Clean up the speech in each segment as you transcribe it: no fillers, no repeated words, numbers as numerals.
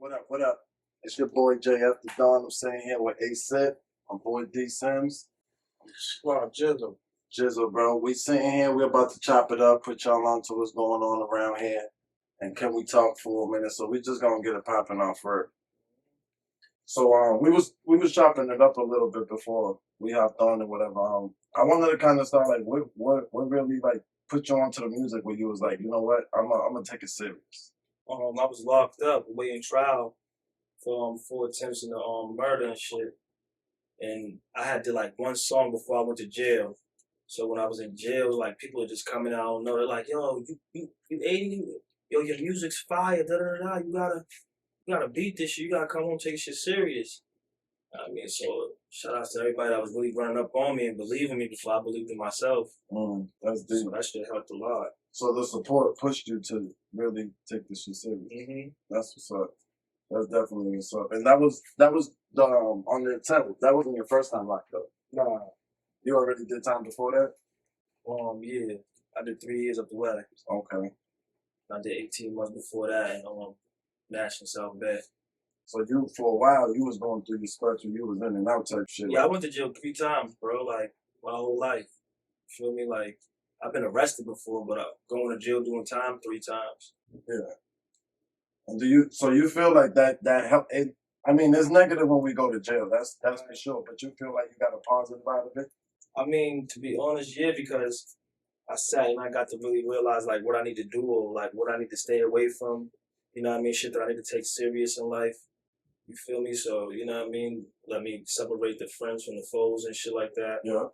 What up? What up? It's your boy JF the Don. I'm sitting here with Zipp. My boy D Sims. Squad Jizzle. Jizzle, bro. We sitting here. We're about to chop it up, put y'all on to what's going on around here. And can we talk for a minute? So we just gonna get it popping off first. So we was chopping it up a little bit before we hopped on and whatever. I wanted to kind of start like what really like put you onto the music where you was like, you know what, I'm gonna take it serious. I was locked up awaiting trial for 4 attempts in the murder and shit. And I had to like one song before I went to jail. So when I was in jail, like people are just coming out and know they're like, yo, you 80, yo, your music's fire, da da da. You gotta beat this shit. You gotta come home and take shit serious. I mean, so shout out to everybody that was really running up on me and believing me before I believed in myself. That's deep. So that shit helped a lot. So the support pushed you to really take this shit serious. That's what's up. That's definitely what's up. And that was the on the attempt. That wasn't your first time locked up. Nah. You already did time before that? Yeah. I did 3 years up the way. Okay. I did 18 months before that in National South Bay. So you, for a while, you was going through your spectrum. You was in and out type shit. Yeah, I went to jail 3 times, bro. Like my whole life. You feel me? Like I've been arrested before, but going to jail doing time 3 times. Yeah. And so you feel like that helped? I mean, it's negative when we go to jail. That's for sure. But you feel like you got a positive out of it? I mean, to be honest, yeah, because I sat and I got to really realize like what I need to do or like what I need to stay away from. You know what I mean? Shit that I need to take serious in life. You feel me? So, you know what I mean? Let me separate the friends from the foes and shit like that. Yeah.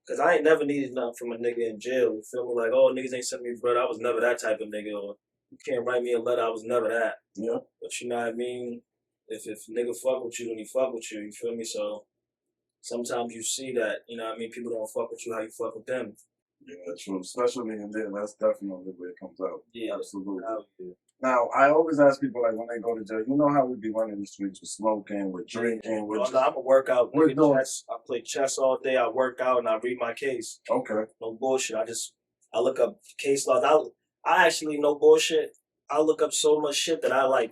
Cause I ain't never needed nothing from a nigga in jail. You feel me? Like, oh, niggas ain't sent me bread. I was never that type of nigga. Or you can't write me a letter. I was never that. Yeah. But you know what I mean? If nigga fuck with you, then he fuck with you. You feel me? So sometimes you see that, you know what I mean? People don't fuck with you how you fuck with them. Yeah, true. Especially in there, that's definitely where it comes out. Yeah. Absolutely. Yeah. Now, I always ask people, like, when they go to jail, you know how we be running the streets with smoking, with drinking, with... I'm a workout. We're doing... I play chess all day, I work out, and I read my case. Okay. No bullshit. I look up case laws. I actually, no bullshit, I look up so much shit that I, like,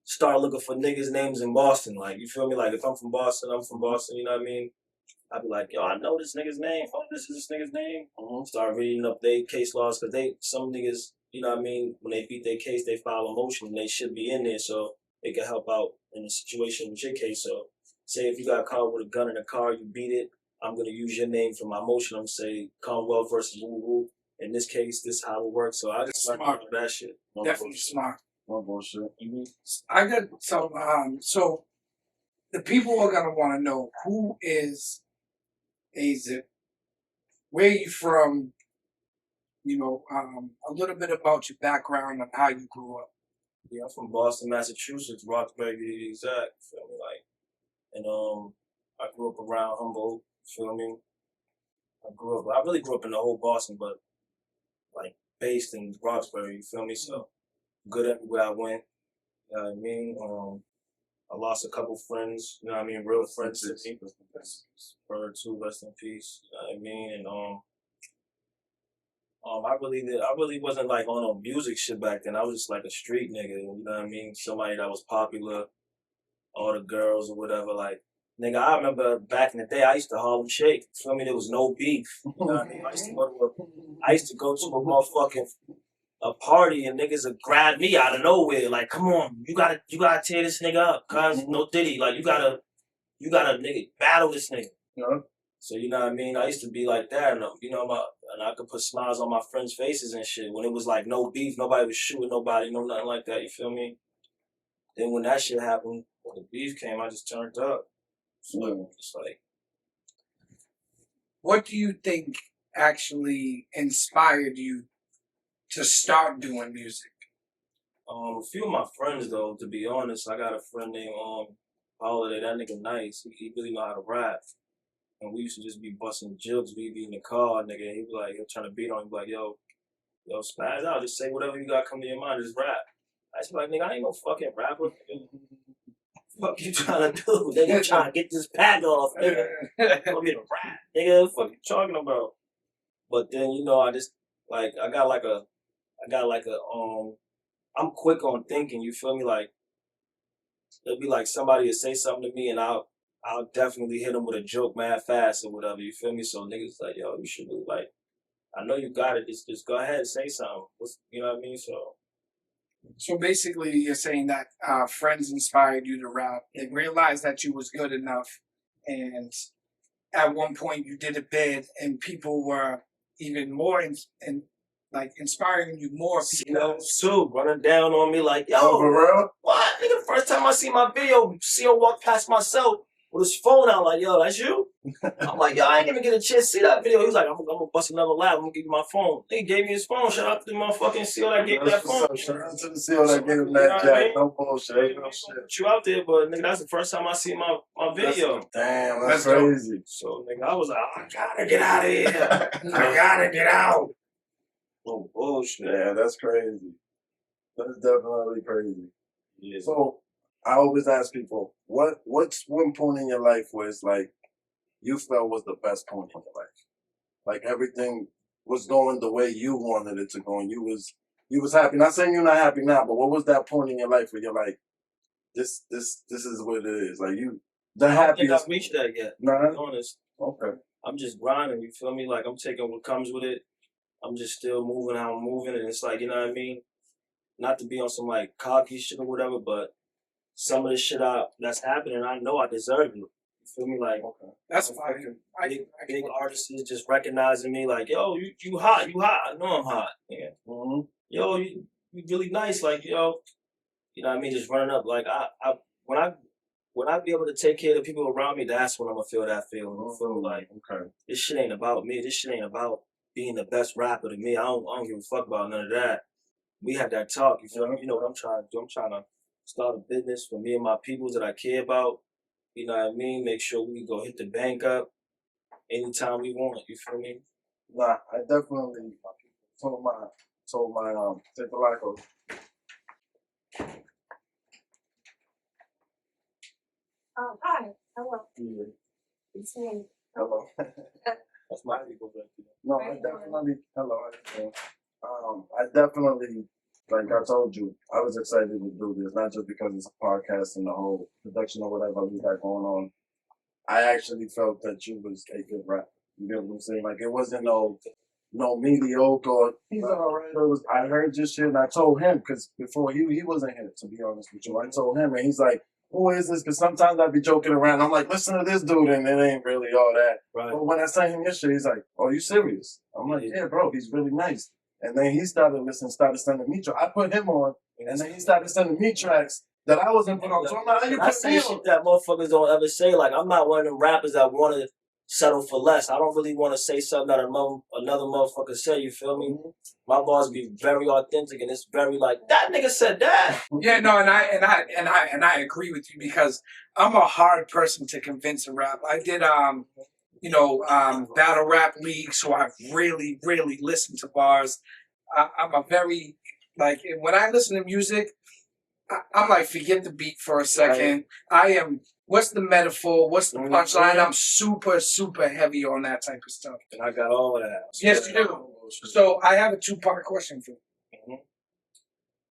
start looking for niggas' names in Boston. Like, you feel me? Like, if I'm from Boston, you know what I mean? I'd be like, yo, I know this nigga's name. Oh, this is this nigga's name. Start reading up their case laws, because some niggas... You know what I mean? When they beat their case, they file a motion and they should be in there so it can help out in a situation with your case. So say if you got caught with a gun in a car, you beat it, I'm going to use your name for my motion. I'm going to say Commonwealth versus Woo Woo. In this case, this is how it works. So I just learned that shit. No Definitely bullshit. Smart. No bullshit. I got some, so the people are going to want to know, who is Zipp? Where are you from? You know, a little bit about your background and how you grew up. Yeah, I'm from Boston, Massachusetts, Roxbury to be exact. Feel me? Like, and I grew up around Humboldt. Feel me? I really grew up in the whole Boston, but like based in Roxbury. You feel me? So good everywhere I went. You know what I mean? I lost a couple friends. You know what I mean? Real friends to me. Bird too, rest in peace. You know what I mean? And I really wasn't like on no music shit back then. I was just like a street nigga, you know what I mean? Somebody that was popular, all the girls or whatever. Like, nigga, I remember back in the day, I used to Harlem Shake. Feel me? There was no beef. You know what I mean? I used to go to a motherfucking party and niggas would grab me out of nowhere. Like, come on, you gotta tear this nigga up, cuz no Diddy. Like, you gotta nigga battle this nigga. Yeah. So, you know what I mean? I used to be like that, and, you know, and I could put smiles on my friends' faces and shit. When it was like no beef, nobody was shooting nobody, no nothing like that, you feel me? Then when that shit happened, when the beef came, I just turned up. So it's like... What do you think actually inspired you to start doing music? A few of my friends, though, to be honest. I got a friend named Holiday. That nigga nice. He really know how to rap. And we used to just be busting jokes. We'd be in the car, nigga. He'd be like, he'll trying to beat on him. He'd be like, yo, spaz out. Just say whatever you got come to your mind. Just rap. I just be like, nigga, I ain't no fucking rapper. Fuck you trying to do? Nigga, trying to get this pack off, nigga. I'm here to rap, nigga. What the fuck you talking about? But then, you know, I just, like, I got like a, I'm quick on thinking, you feel me? Like, it'll be like somebody will say something to me and I'll definitely hit them with a joke mad fast or whatever, you feel me? So niggas like, yo, you should be like, I know you got it, just go ahead and say something. You know what I mean? So basically, you're saying that friends inspired you to rap. They realized that you was good enough, and at one point you did a bid, and people were even more like inspiring you more. CEOs too, running down on me like, yo, for real? what? Nigga, the first time I see my video, CEO walk past myself with his phone out like, yo, that's you? I'm like, yo, I ain't even get a chance to see that video. He was like, I'm gonna bust another lap. I'm gonna give you my phone. He gave me his phone. Shout out to the motherfucking CEO that gave me that phone. Shout out to the CEO that gave him that jack. No bullshit. Ain't no shit. Put you out there, but nigga, that's the first time I see my video. Damn, that's crazy. So nigga, I was like, I gotta get out of here. I gotta get out. Oh bullshit. Yeah, that's crazy. That's definitely crazy. Yeah. So I always ask people, what's one point in your life where it's like you felt was the best point in your life? Like everything was going the way you wanted it to go, and you was happy. Not saying you're not happy now, but what was that point in your life where you're like, this is what it is? Like the I don't happiest. think I've reached that yet. Nah. To be honest. Okay. I'm just grinding, you feel me? Like I'm taking what comes with it. I'm just still moving how I'm moving, and it's like, you know what I mean? Not to be on some like cocky shit or whatever, but some of the shit that's happening, I know I deserve it. You feel me? Like, That's fine. Big artists is just recognizing me, like, yo, you hot. I know I'm hot. Yeah. Mm-hmm. Yo, you really nice. Like, yo, you know what I mean? Just running up. Like, when I be able to take care of the people around me, that's when I'm gonna feel that feeling. I feel like, okay, this shit ain't about me. This shit ain't about being the best rapper to me. I don't give a fuck about none of that. We had that talk. You feel me? You know what I'm trying to do? I'm trying to start a business for me and my peoples that I care about. You know what I mean? Make sure we can go hit the bank up anytime we want. You feel me? Nah, I definitely told my Tepalaco. Hi. Hello. Yeah. It's me. Hello. That's my people. No, I definitely. Hello. I definitely, like I told you, I was excited to do this, not just because it's a podcast and the whole production or whatever we got going on. I actually felt that you was a good rapper. You know what I'm saying? Like it wasn't no mediocre or he's alright. I heard your shit and I told him because before he wasn't here, to be honest with you. I told him and he's like, who is this? Because sometimes I'd be joking around. I'm like, listen to this dude, and it ain't really all that. Right. But when I sent him your shit, he's like, oh, you serious? I'm like, yeah, bro, he's really nice. And then he started listening, started sending me tracks. I put him on, and then he started sending me tracks that I wasn't put on. So I'm like, how you I say shit that motherfuckers don't ever say. Like, I'm not one of them rappers that want to settle for less. I don't really want to say something that another motherfucker said, you feel me? My bars be very authentic, and it's very like, that nigga said that. Yeah, no, and I agree with you because I'm a hard person to convince a rap. I did battle rap league, so I really listen to bars. I'm a very like when I listen to music, I'm like forget the beat for a second. Right. I am. What's the metaphor? What's the punchline? I'm super heavy on that type of stuff. And I got all of that. Yes, you do. So I have a 2-part question for you. Mm-hmm.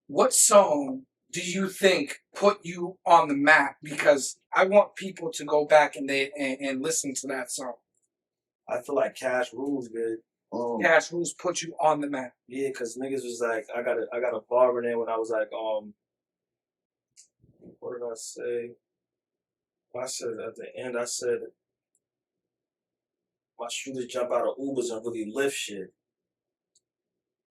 What song do you think put you on the map? Because I want people to go back and listen to that song. I feel like Cash Rules, good. Cash Rules put you on the map. Yeah, cause niggas was like, I got a bar in there when I was like, what did I say? I said at the end, I said, my shooters jump out of Ubers and really lift shit.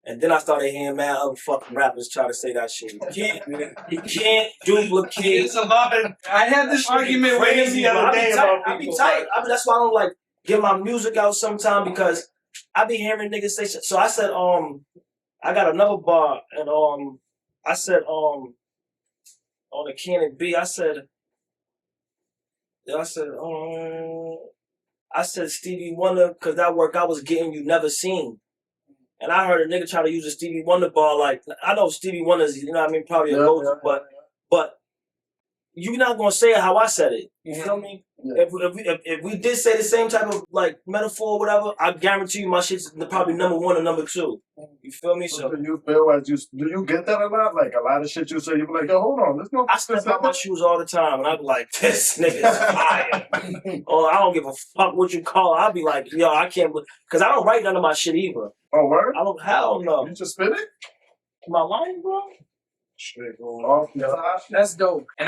And then I started hearing mad other fucking rappers try to say that shit. You can't duplicate. I had this argument crazy the other day about people. I be tight. I mean, that's why I don't like get my music out sometime because I be hearing niggas say shit. So I said, I got another bar and I said, on the Cannon B, I said Stevie Wonder, cause that work I was getting you never seen. And I heard a nigga try to use a Stevie Wonder bar. Like, I know Stevie Wonder's, you know what I mean, probably a go-to, but you're not gonna say it how I said it. You feel me? Yeah. If we did say the same type of like metaphor or whatever, I guarantee you my shit's probably number one or number two. You feel me? So So do you feel like do you get that a lot? Like a lot of shit you say, you be like, yo, hold on, let's go. I step out my shoes all the time, and I be like, this nigga's fire. Or I don't give a fuck what you call it. I'll be like, yo, I can't, because I don't write none of my shit either. Oh, word? I don't, hell no. You just spit it? Am I lying, bro? Straight going off. Yeah. That's dope. And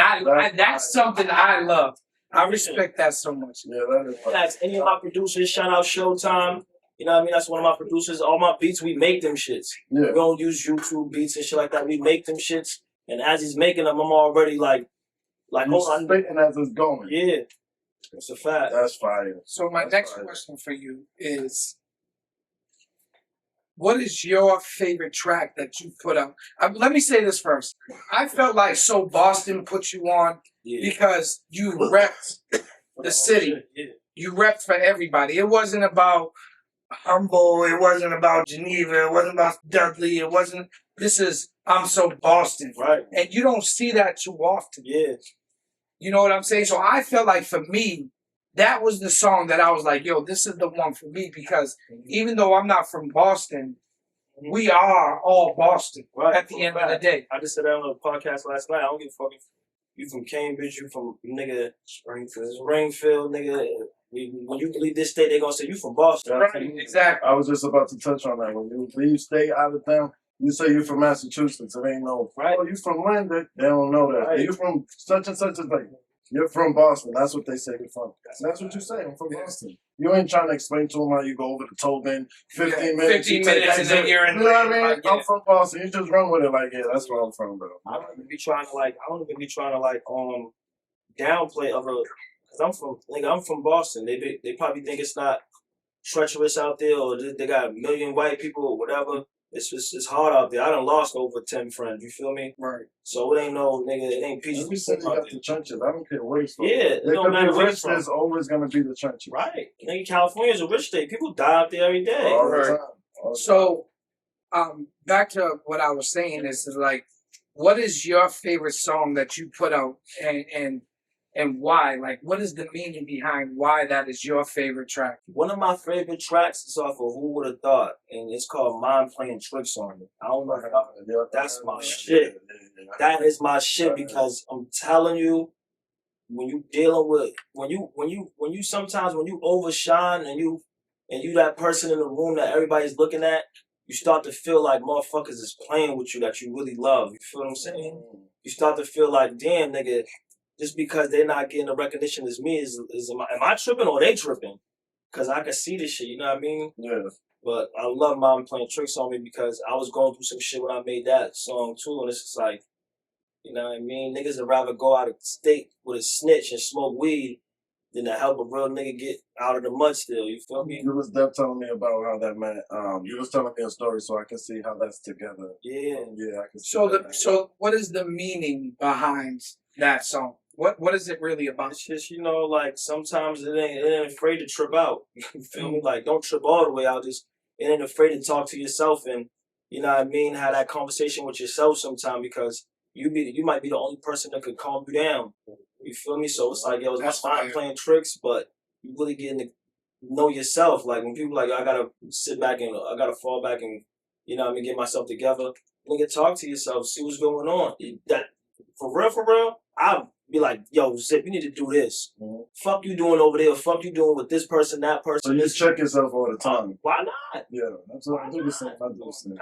that's something I love. I respect that so much. Yeah, that is. That's any of my producers. Shout out Showtime. You know what I mean? That's one of my producers. All my beats, we make them shits. Yeah. We don't use YouTube beats and shit like that. We make them shits. And as he's making them, I'm already like, You spitting as it's going. Yeah. It's a fact. That's fire. So my next question for you is, what is your favorite track that you put out? Let me say this first. I felt like So Boston put you on because you repped the city. Yeah. You repped for everybody. It wasn't about Humble. It wasn't about Geneva. It wasn't about Dudley. It wasn't. This is I'm So Boston. Right. And you don't see that too often. Yeah. You know what I'm saying? So I felt like for me, that was the song that I was like, yo, this is the one for me because even though I'm not from Boston, we are all Boston at the end of the day. I just said that on a podcast last night. I don't give a fuck if you from Cambridge, you from nigga Springfield, nigga. When you leave this state, they gonna say you from Boston. Right, exactly. I was just about to touch on that. When you leave state out of town, you say you're from Massachusetts. It ain't no, oh, you from London. They don't know that. Right. You from such and such. It's like, you're from Boston. That's what they say you're from. That's what you say. I'm from Boston. You ain't trying to explain to them how you go over to Tobin, 15 minutes. 15 minutes and then you're in. You know what I mean? I'm from Boston. You just run with it like, yeah, that's where I'm from, bro. I don't even be trying to downplay other, cause I'm from Boston. They probably think it's not treacherous out there, or they got a million white people or whatever. It's hard out there. I done lost over 10 friends. You feel me? Right. So it ain't no nigga. It ain't peaceful. We said you got the trenches. I don't care where you're from. Yeah, it They don't could matter be where rich. you're There's always gonna be the trenches. Right. Nigga, California's a rich state. People die out there every day. All the Right. time. All the So, back to what I was saying is like, what is your favorite song that you put out and why? Like, what is the meaning behind why that is your favorite track? One of my favorite tracks is off of Who Would Have Thought, and it's called Mind Playing Tricks on It. I don't know how. That's my shit. That is my shit because I'm telling you, when you dealing with when you sometimes when you overshine and you that person in the room that everybody's looking at, you start to feel like motherfuckers is playing with you that you really love. You feel what I'm saying? You start to feel like, damn, nigga, just because they're not getting the recognition as me, am I tripping or they tripping? Because I can see this shit, you know what I mean? Yeah. But I love Mom Playing Tricks on Me because I was going through some shit when I made that song too, and it's just like, you know what I mean? Niggas would rather go out of state with a snitch and smoke weed than to help a real nigga get out of the mud still, you feel me? You was telling me about how that man, you was telling me a story so I can see how that's together. Yeah. Yeah, I can see So that. so what is the meaning behind that song? What is it really about? It's just, you know, like sometimes it ain't afraid to trip out. You feel me? Like don't trip all the way out. Just it ain't afraid to talk to yourself and, you know what I mean, have that conversation with yourself sometime because you might be the only person that could calm you down. You feel me? So it's like, yo, it's fine playing tricks, but you really getting to know yourself. Like when people like, I gotta sit back and I gotta fall back and, you know what I mean, get myself together. Nigga, talk to yourself, see what's going on. That for real, I'll be like, yo, Zipp, you need to do this. Mm-hmm. Fuck you doing over there. Fuck you doing with this person, that person. So you check yourself all the time. Why not? Yeah, that's what I do the same. I do the same.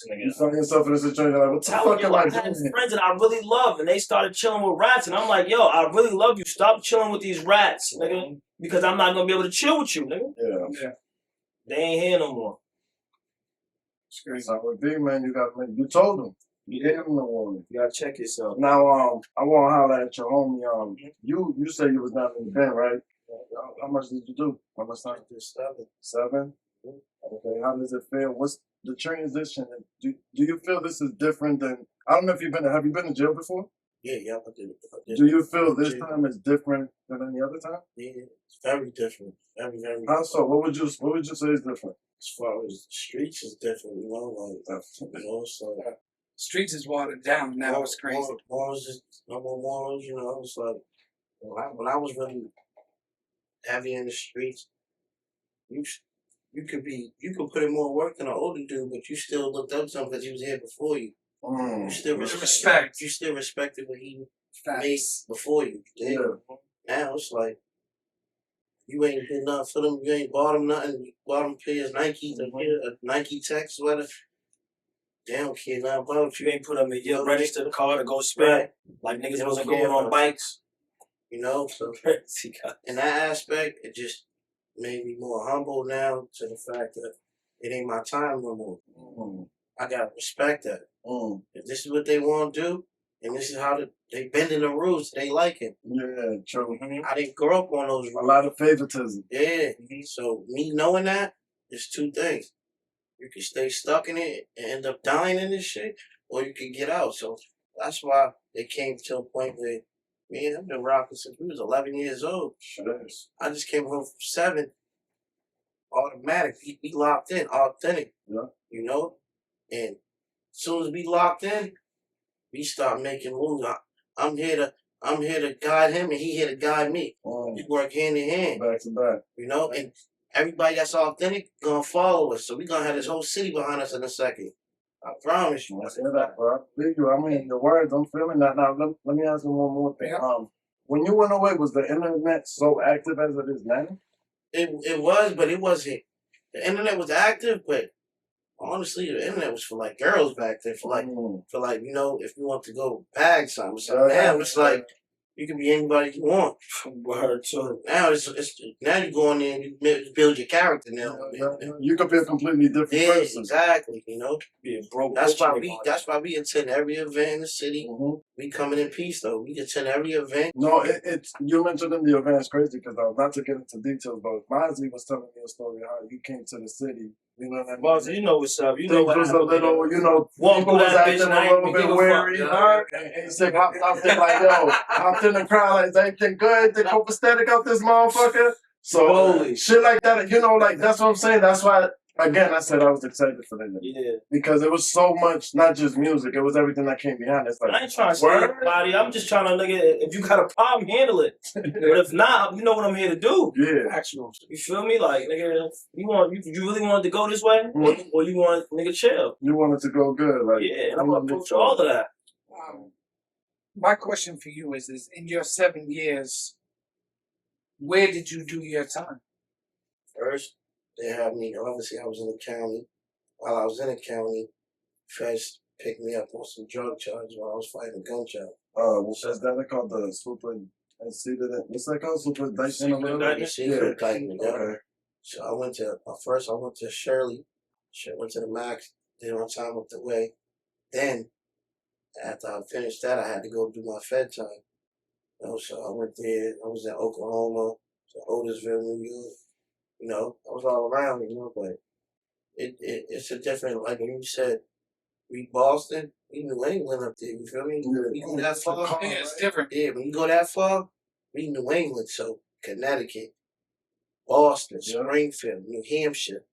Nigga. You find yourself in a situation like, what the fuck am I had doing here? friends that I really love, and they started chilling with rats, and I'm like, yo, I really love you. Stop chilling with these rats, nigga, because I'm not gonna be able to chill with you, nigga. Yeah. They ain't here no more. It's crazy. So with B, man, you told them. You gave them the warning. You gotta check yourself. Now, I want to holler at your homie. You said you was down in the band, right? How much did you do? How much time? 7. Okay. How does it feel? What's the transition? Do you feel this is different than? I don't know if have you been in jail before? Yeah, I did. Do you feel this time is different than any other time? Yeah, it's very different. Very. How so? What would you say is different? As far as the streets is different, you know, like you know, so Streets is watered down now. It's crazy. Morals is number morals, you know. It's like when I was really heavy in the streets, you could put in more work than an older dude, but you still looked up to him because he was here before you. You still Respect. You still respected what he made Facts. before you. Yeah. Now it's like you ain't did nothing for them. You ain't bought them nothing. You bought them pairs Nike, a Nike Tech sweater. They don't care nothing about You you. ain't put them in your register the car to go spend. Like niggas They wasn't don't care going on about bikes. You know, so Crazy guy. in that aspect, it just made me more humble now to the fact that it ain't my time no more. I gotta respect that. If this is what they want to do, and this is how they bending the rules, they like it. Yeah, true. I didn't grow up on those A rules. lot of favoritism. Yeah. So me knowing that, there's two things. You can stay stuck in it and end up dying in this shit, or you can get out. So that's why they came to a point where, man, I've been rocking since we was 11 years old. I just came home from 7. Automatic. We locked in, authentic. Yeah. You know? And as soon as we locked in, we start making moves. I'm here to guide him, and he here to guide me. We work hand in hand. Back to back. You know, and everybody that's authentic gonna follow us. So we gonna have this whole city behind us in a second. I promise you. I say that, bro. Thank you. I mean, the words, I'm feeling that. Now, let me ask you one more thing. Yeah. When you went away, was the internet so active as it is now? It was, but it wasn't. The internet was active, but honestly, the internet was for like girls back then. For like, you know, if you want to go bag something. So now it's like you can be anybody you want. Word, so Now it's now you go in there and you build your character now. You could be a completely different Yeah, person. exactly. You know, being broke. that's why we attend every event in the city. We coming in peace though. We attend every event. No, it's you mentioned in the event. It's crazy because not to get into details, but Mozzie was telling me a story how you came to the city. You know what I mean? Well, you know what's up. You know Things what was a little, you know, Walk people through was that acting bitch and a I ain't little even bit give a wary. fuck, And he said, hopped in like, yo, hopped in the crowd like, is everything good? They copacetic out this motherfucker? So, Holy shit like that, you know, like, that's what I'm saying. That's why, again, I said I was excited for that. Yeah. Because it was so much, not just music, it was everything that came behind it. It's like, I ain't trying to say anybody. I'm just trying to, nigga, if you got a problem, handle it. But if not, you know what I'm here to do. Yeah. Actual. You feel me? Like, nigga, you really wanted to go this way? Or you want, nigga, chill? You wanted to go good. Like, Yeah, and I'm going to approach all of that. My question for you is in your 7 years, where did you do your time? First, they had me. Obviously, I was in the county. While I was in the county, feds picked me up on some drug charges while I was fighting a gun charge. What's that called? The super. What's that called? Super indictment or whatever? Secret indictment, yeah. Okay. So I went to Shirley. Went to the max. Did my time up the way. Then, after I finished that, I had to go do my Fed time. You know, so I went there. I was in Oklahoma, to Otisville, New York. You know, I was all around, you know, but it's a different, like when you said, we Boston, we New England up there, you feel me? We go that far. Yeah, it's different. Yeah, when you go that far, we New England, so Connecticut, Boston, Springfield, New Hampshire,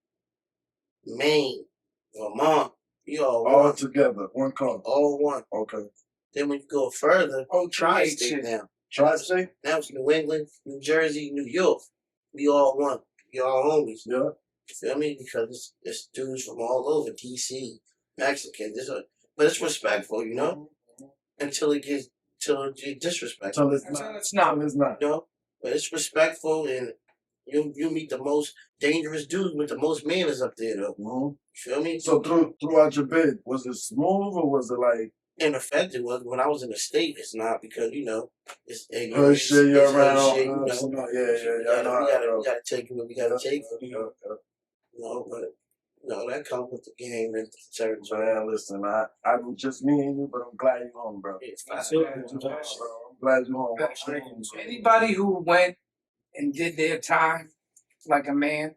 Maine, Vermont, we all together, one car. all one. Okay. Then when you go further, tri-state now. Tri-state? Now it's New England, New Jersey, New York. We all one. We all homies. Yeah. You feel me? Because it's dudes from all over, DC, Mexican. But it's respectful, you know? Until it gets disrespectful. Until it's not. You know? But it's respectful, and you meet the most dangerous dudes with the most manners up there, though. You feel me? So throughout your bid, was it smooth or was it like? In effect, it was. When I was in the state, it's not, because, you know, it's Good shit, you're around. shit, you know. Yeah. We gotta take what we gotta take. You know, but no, that comes with the game and the territory. Man, listen, I'm just me and you, but I'm glad you're home, bro. Yeah, I'm glad you're home. Anybody who went and did their time like a man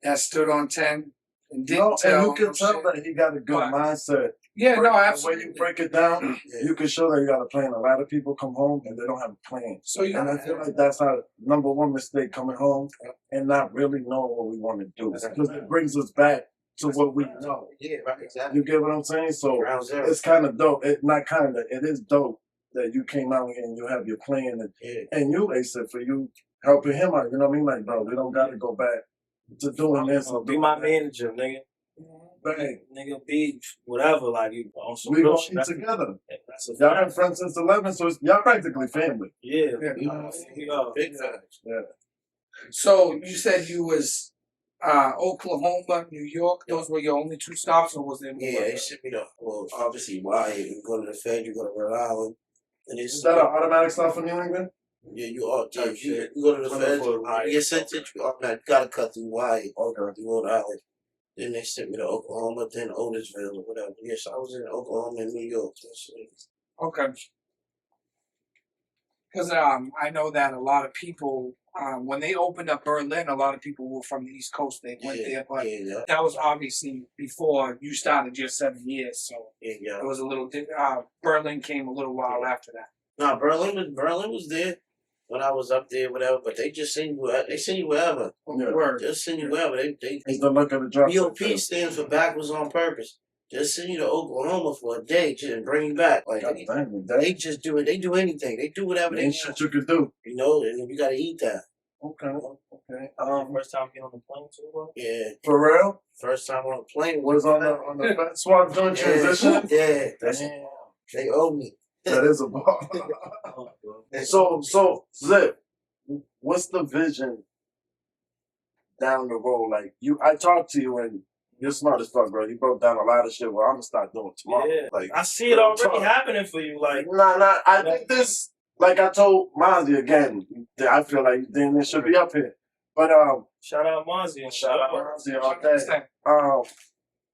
that stood on 10 and didn't tell. And you can tell that he got a good mindset. Yeah, no, absolutely. absolutely. When you break it down, you can show that you got a plan. A lot of people come home and they don't have a plan. So and I feel like that's our number one mistake, coming home and not really knowing what we want to do. Because it brings us back to what we know. Yeah, right, exactly. You get what I'm saying? So it's kind of dope. It is dope that you came out here and you have your plan. And you, Asa, for you helping him out. You know what I mean? Like, bro, we don't got to go back to doing this. And Be doing my that. manager, nigga. Bang. Nigga, be whatever. Like, you on some We real gonna shit. eat together. That's a Y'all fact. been friends since 11, so y'all practically family. Yeah. Yeah. We are. Big facts. Yeah. So you said you was Oklahoma, New York. Those were your only 2 stops, or was there more? Yeah, they sent me to, well, obviously, why? You go to the Fed, you go to Rhode Island. And Is that an automatic stop for New England? yeah, you are, yeah, Type you shit. go to the Fed, Wonderful. you get sent it, you automatic, you gotta cut through Wyatt, Okay. through Rhode Island. Then they sent me to Oklahoma, then Otisville or whatever. Yes, I was in Oklahoma and New York. Okay. Because I know that a lot of people, when they opened up Berlin, a lot of people were from the East Coast. They went there, but Yeah. that was obviously before you started your 7 years. So Yeah. it was a little Berlin came a little while after that. No, Berlin was there when I was up there, whatever. But they just send you, they send you wherever. Yeah. Word. Just send you wherever. They It's the look of the drop. BOP stands for backwards on purpose. Just send you to Oklahoma for a day and bring you back. Like God damn, that they just do it. They do anything. They do whatever they ain't want. shit you could do. You know, and you gotta eat that. Okay. Okay. First time getting on the plane too, bro? Yeah. For real? First time on a plane Was on the fat swap joint transition? Yeah. Damn. They owe me. That is a bar. So Zip, what's the vision down the road? Like I talked to you and you're smart as fuck, bro. You broke down a lot of shit. Well, I'm gonna start doing tomorrow. Yeah. Like I see it already happening for you. Like, Nah. I think this, like I told Mozzie again, I feel like then this should be up here. But shout out Mozzie and shout out Mozzie all day. 100%.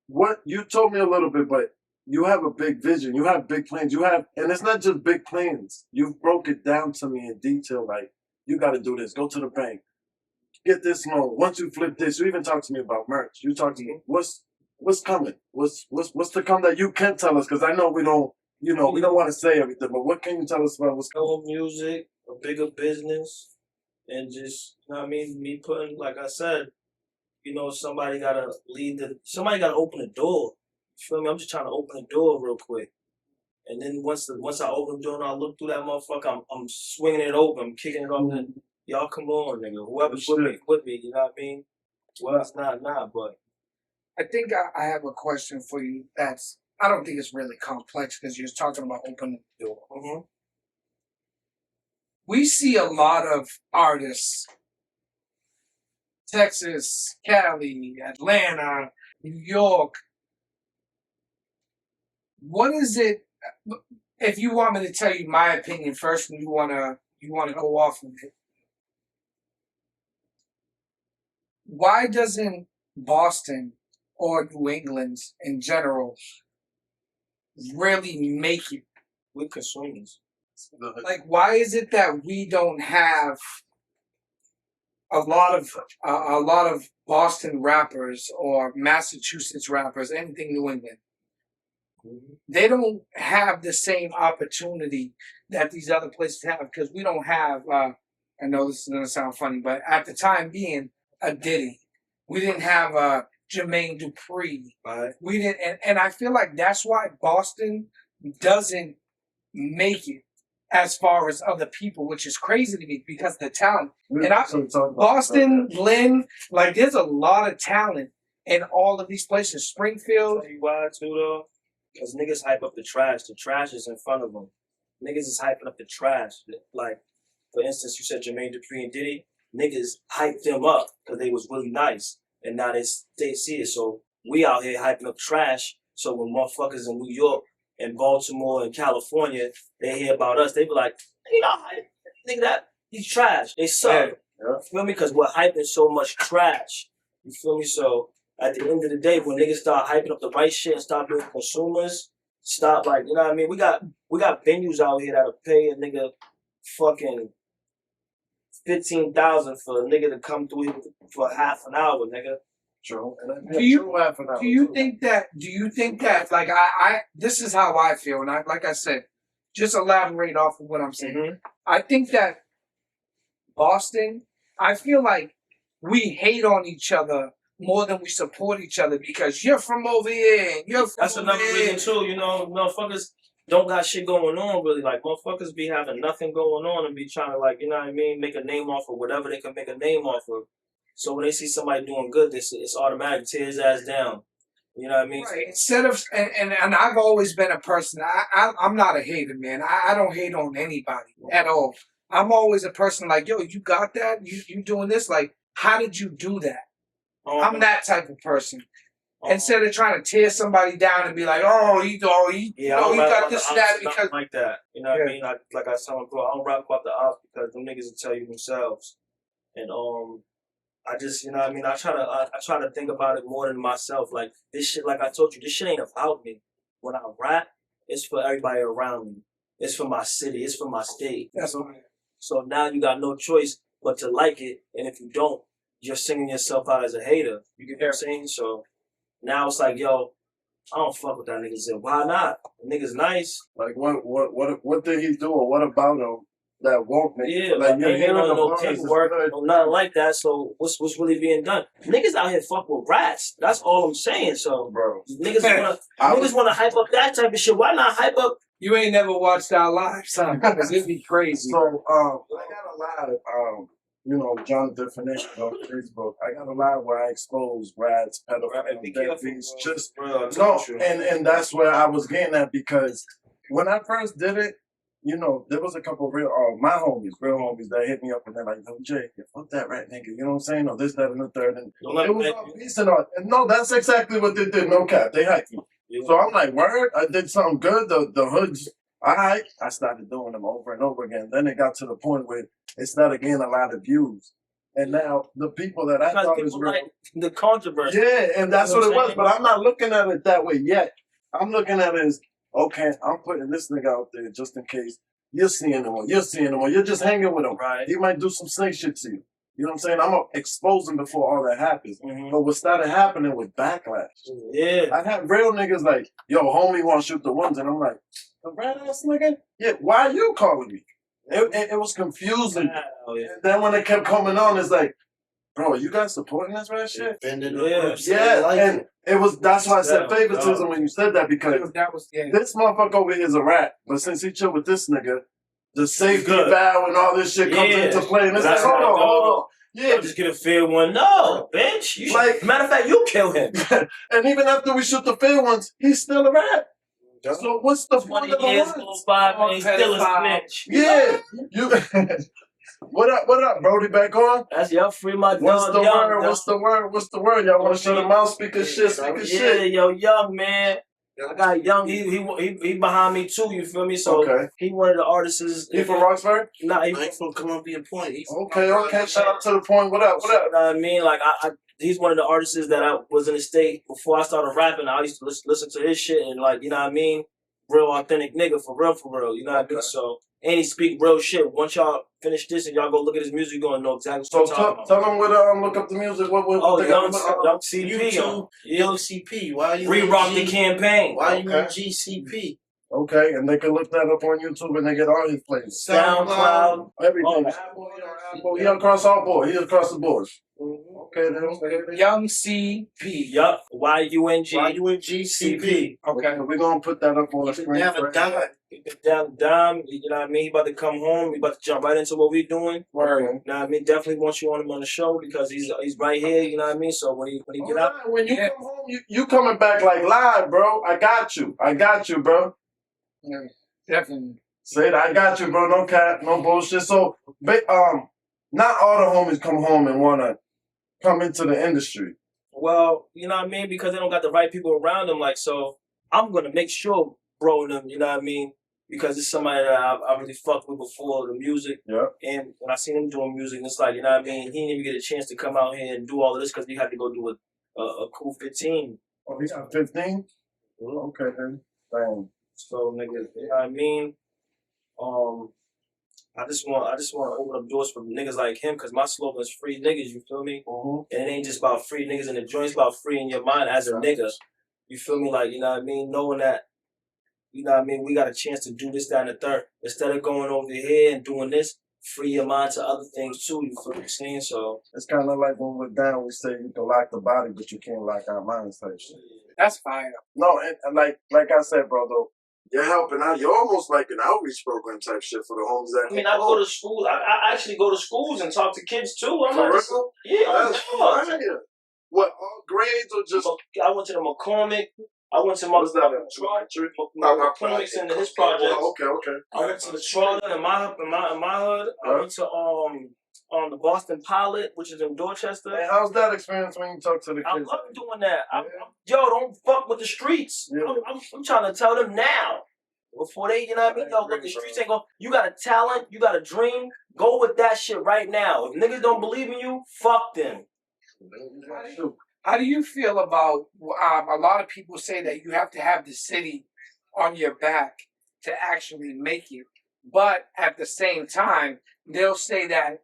What you told me a little bit, but you have a big vision. You have big plans. You have, and it's not just big plans. You broke it down to me in detail. Like you got to do this. Go to the bank. Get this loan. Once you flip this, you even talk to me about merch. You talk to me. What's coming? What's to come that you can tell us? Because I know we don't. You know, we don't want to say everything, but what can you tell us about what's coming? more music, a bigger business, and just, you know what I mean? Me putting, like I said, you know, somebody gotta open the door. You feel me? I'm just trying to open the door real quick. And then once I open the door and I look through that motherfucker, I'm swinging it open, I'm kicking it off. And y'all come on, nigga. Whoever's with me, you know what I mean? Well, it's not, but. I think I have a question for you that's, I don't think it's really complex because you're talking about opening the door. Mm-hmm. We see a lot of artists, Texas, Cali, Atlanta, New York. What is it? If you want me to tell you my opinion first, and you wanna go off of it, why doesn't Boston or New England in general really make it? We're consumers. Like, why is it that we don't have a lot of Boston rappers or Massachusetts rappers, anything New England? They don't have the same opportunity that these other places have because we don't have. I know this is gonna sound funny, but at the time being a Diddy, we didn't have a Jermaine Dupri. Right. We didn't, and I feel like that's why Boston doesn't make it as far as other people, which is crazy to me because the talent. Boston, Lynn, like there's a lot of talent in all of these places. Springfield. Tell you why too though? Because niggas hype up the trash. The trash is in front of them. Niggas is hyping up the trash. Like, for instance, you said Jermaine Dupri and Diddy. Niggas hyped them up because they was really nice. And now they see it. So we out here hyping up trash. So when motherfuckers in New York and Baltimore and California, they hear about us, they be like, nigga, that he's trash. They suck. Yeah. You feel me? Because we're hyping so much trash. You feel me? So at the end of the day, when niggas start hyping up the right shit and start being consumers, stop, like, you know what I mean? We got venues out here that'll pay a nigga fucking $15,000 for a nigga to come through here for half an hour, nigga. True. Do you think that like I this is how I feel, and like I said, just elaborate off of what I'm saying. Mm-hmm. I think that Boston, I feel like we hate on each other more than we support each other because you're from over here and you're from That's over another here. reason too, you know, motherfuckers, don't got shit going on really. Like motherfuckers be having nothing going on and be trying to like, you know what I mean, make a name off of whatever they can make a name off of. So when they see somebody doing good, it's automatic, tear his ass down. You know what I mean? Right. Instead of and I've always been a person. I'm not a hater, man. I don't hate on anybody at all. I'm always a person like, yo, you got that? You doing this? Like, how did you do that? I'm that type of person. Instead of trying to tear somebody down and be like, oh, he got this and that because like that. You know what I mean? Like I was telling bro, I don't rap about the ops because them niggas will tell you themselves. And I just, you know what I mean? I try to think about it more than myself. Like this shit, like I told you, this shit ain't about me. When I rap, it's for everybody around me. It's for my city. It's for my state. that's what So now you got no choice but to like it. And if you don't, you're singing yourself out as a hater. You get what I'm saying? So now it's like, yo, I don't fuck with that nigga Zipp. Why not? The nigga's nice. Like what did he do or what about him that won't make Yeah, like you're ain't hearing no the bars, paperwork, it's good. no nothing like that. So what's really being done? Niggas out here fuck with rats. That's all I'm saying. So Bro. niggas wanna hype up that type of shit. Why not hype up? you ain't never watched our lives, son. Because it'd be crazy. So I got a lot you know, John's definition on Facebook. I got a lot where I expose rats, pedophiles, Be careful, deadbeats, bro. just Bro, no, and that's where I was getting at because when I first did it, you know, there was a couple of real real homies that hit me up and they're like, "Yo, Jay, fuck that rat nigga," you know what I'm saying? Or this, that, and the third, and it was all peace and all. And no, that's exactly what they did. No cap, they hyped me. Yeah. So I'm like, word, I did something good. The hoods, I started doing them over and over again. Then it got to the point where it started getting a lot of views. And now the people that I thought was real, like the controversy. yeah, and that's You know what it what I'm was. saying? But I'm not looking at it that way yet. I'm looking at it as, okay, I'm putting this nigga out there just in case you're seeing him or you're just hanging with him. Right. He might do some snake shit to you. You know what I'm saying? I'm gonna expose him before all that happens. Mhm. But what started happening was backlash. Yeah. I had real niggas like, yo, homie wanna shoot the ones, and I'm like, the rat ass nigga? Yeah, why are you calling me? It was confusing. Oh, yeah. And then when it kept coming on, it's like, bro, you guys supporting this rat shit? Bending Yeah. Yeah, and it was, that's why I said Yeah. favoritism when you said that, because That was this motherfucker over here is a rat, but since he chill with this nigga, the safety Good. vow and all this shit comes Yeah. into play. And it's like, That's hold how on, it hold goes. on. Yeah, Just get a fair one. No, bitch. You should, Like- matter of fact, you kill him. and even after we shoot the fair ones, he's still a rat. So what's the 20 point of the years ones? go by and he's still a Pedophile. snitch. Yeah, you. What up, Brody? Back on? That's y'all free my dog. What's the young, word? dog. What's the word? Y'all want to shut him out? Speaking shit. Yeah, Shit. yo, young man. I got young. He behind me too. You feel me? So Okay. he one of the artists. He from Roxbury? Nah, he I ain't from Columbia Point. He from Okay. Shout out to the point. What up? You know what I mean? Like he's one of the artists that I was in the state before I started rapping. I used to listen to his shit and like, you know what I mean? Real authentic nigga for real. You know what I mean? So and he speak real shit. Once y'all finish this and y'all go look at his music, you're gonna know exactly So what I'm talking about. tell them look up the music. What Oh, they young got? CP. YouTube, Young CP. Why you Re-rock the campaign. Why you Okay. in GCP? Okay, and they can look that up on YouTube and they get all his plays. SoundCloud. Everything. Apple, He across all board. He across the board. Okay, then. Young CP. Yup. YUNG. Why you in GCP? Okay. We're gonna put that up on the You screen. never died. Down, you know what I mean? He about to come home. He about to jump right into what we doing. Word. You know what I mean? Definitely want you on him on the show because he's right here. You know what I mean? So when he get out, Alright, when you come home, you coming back like live, bro. I got you, bro. Yeah, definitely. Say it, I got you, bro. No cap, no bullshit. So, not all the homies come home and wanna come into the industry. well, you know what I mean? Because they don't got the right people around them. Like, so I'm gonna make sure, bro, them. You know what I mean? Because it's somebody that I really fucked with before the music. Yeah. And when I seen him doing music, it's like, you know what I mean? He didn't even get a chance to come out here and do all of this because he had to go do a cool 15. Oh, he got 15? Okay, then. Damn. So niggas, you know what I mean? I just want to open up doors for niggas like him because my slogan is free niggas, you feel me? Mhm. And it ain't just about free niggas in the joint, it's about free in your mind as a nigga. You feel me? Like, you know what I mean? Knowing that, you know what I mean, we got a chance to do this, that, and the third. Instead of going over here and doing this, free your mind to other things too, you feel what I'm saying? So It's kind of like when we're down, we say you can lock the body, but you can't lock our minds type shit. That's fire. No, and like I said, bro, though, you're helping out. You're almost like an outreach program type shit for the homes that. I mean, I go to school. I actually go to schools and talk to kids too. I'm For not real? yeah. That's fire. What, all grades or just? I went to the McCormick. I went to my What's that? McCormick's in his project. Okay. I went to the Charlotte in my hood. I went to the Boston Pilot, which is in Dorchester. Hey, how's that experience when you talk to the I kids? love doing that. Yo, don't fuck with the streets. Yeah. I'm trying to tell them now. Before they, you know what I mean? Yo, look, the streets ain't going. You got a talent, you got a dream. Go with that shit right now. If niggas don't believe in you, fuck them. How do you feel about a lot of people say that you have to have the city on your back to actually make it, but at the same time they'll say that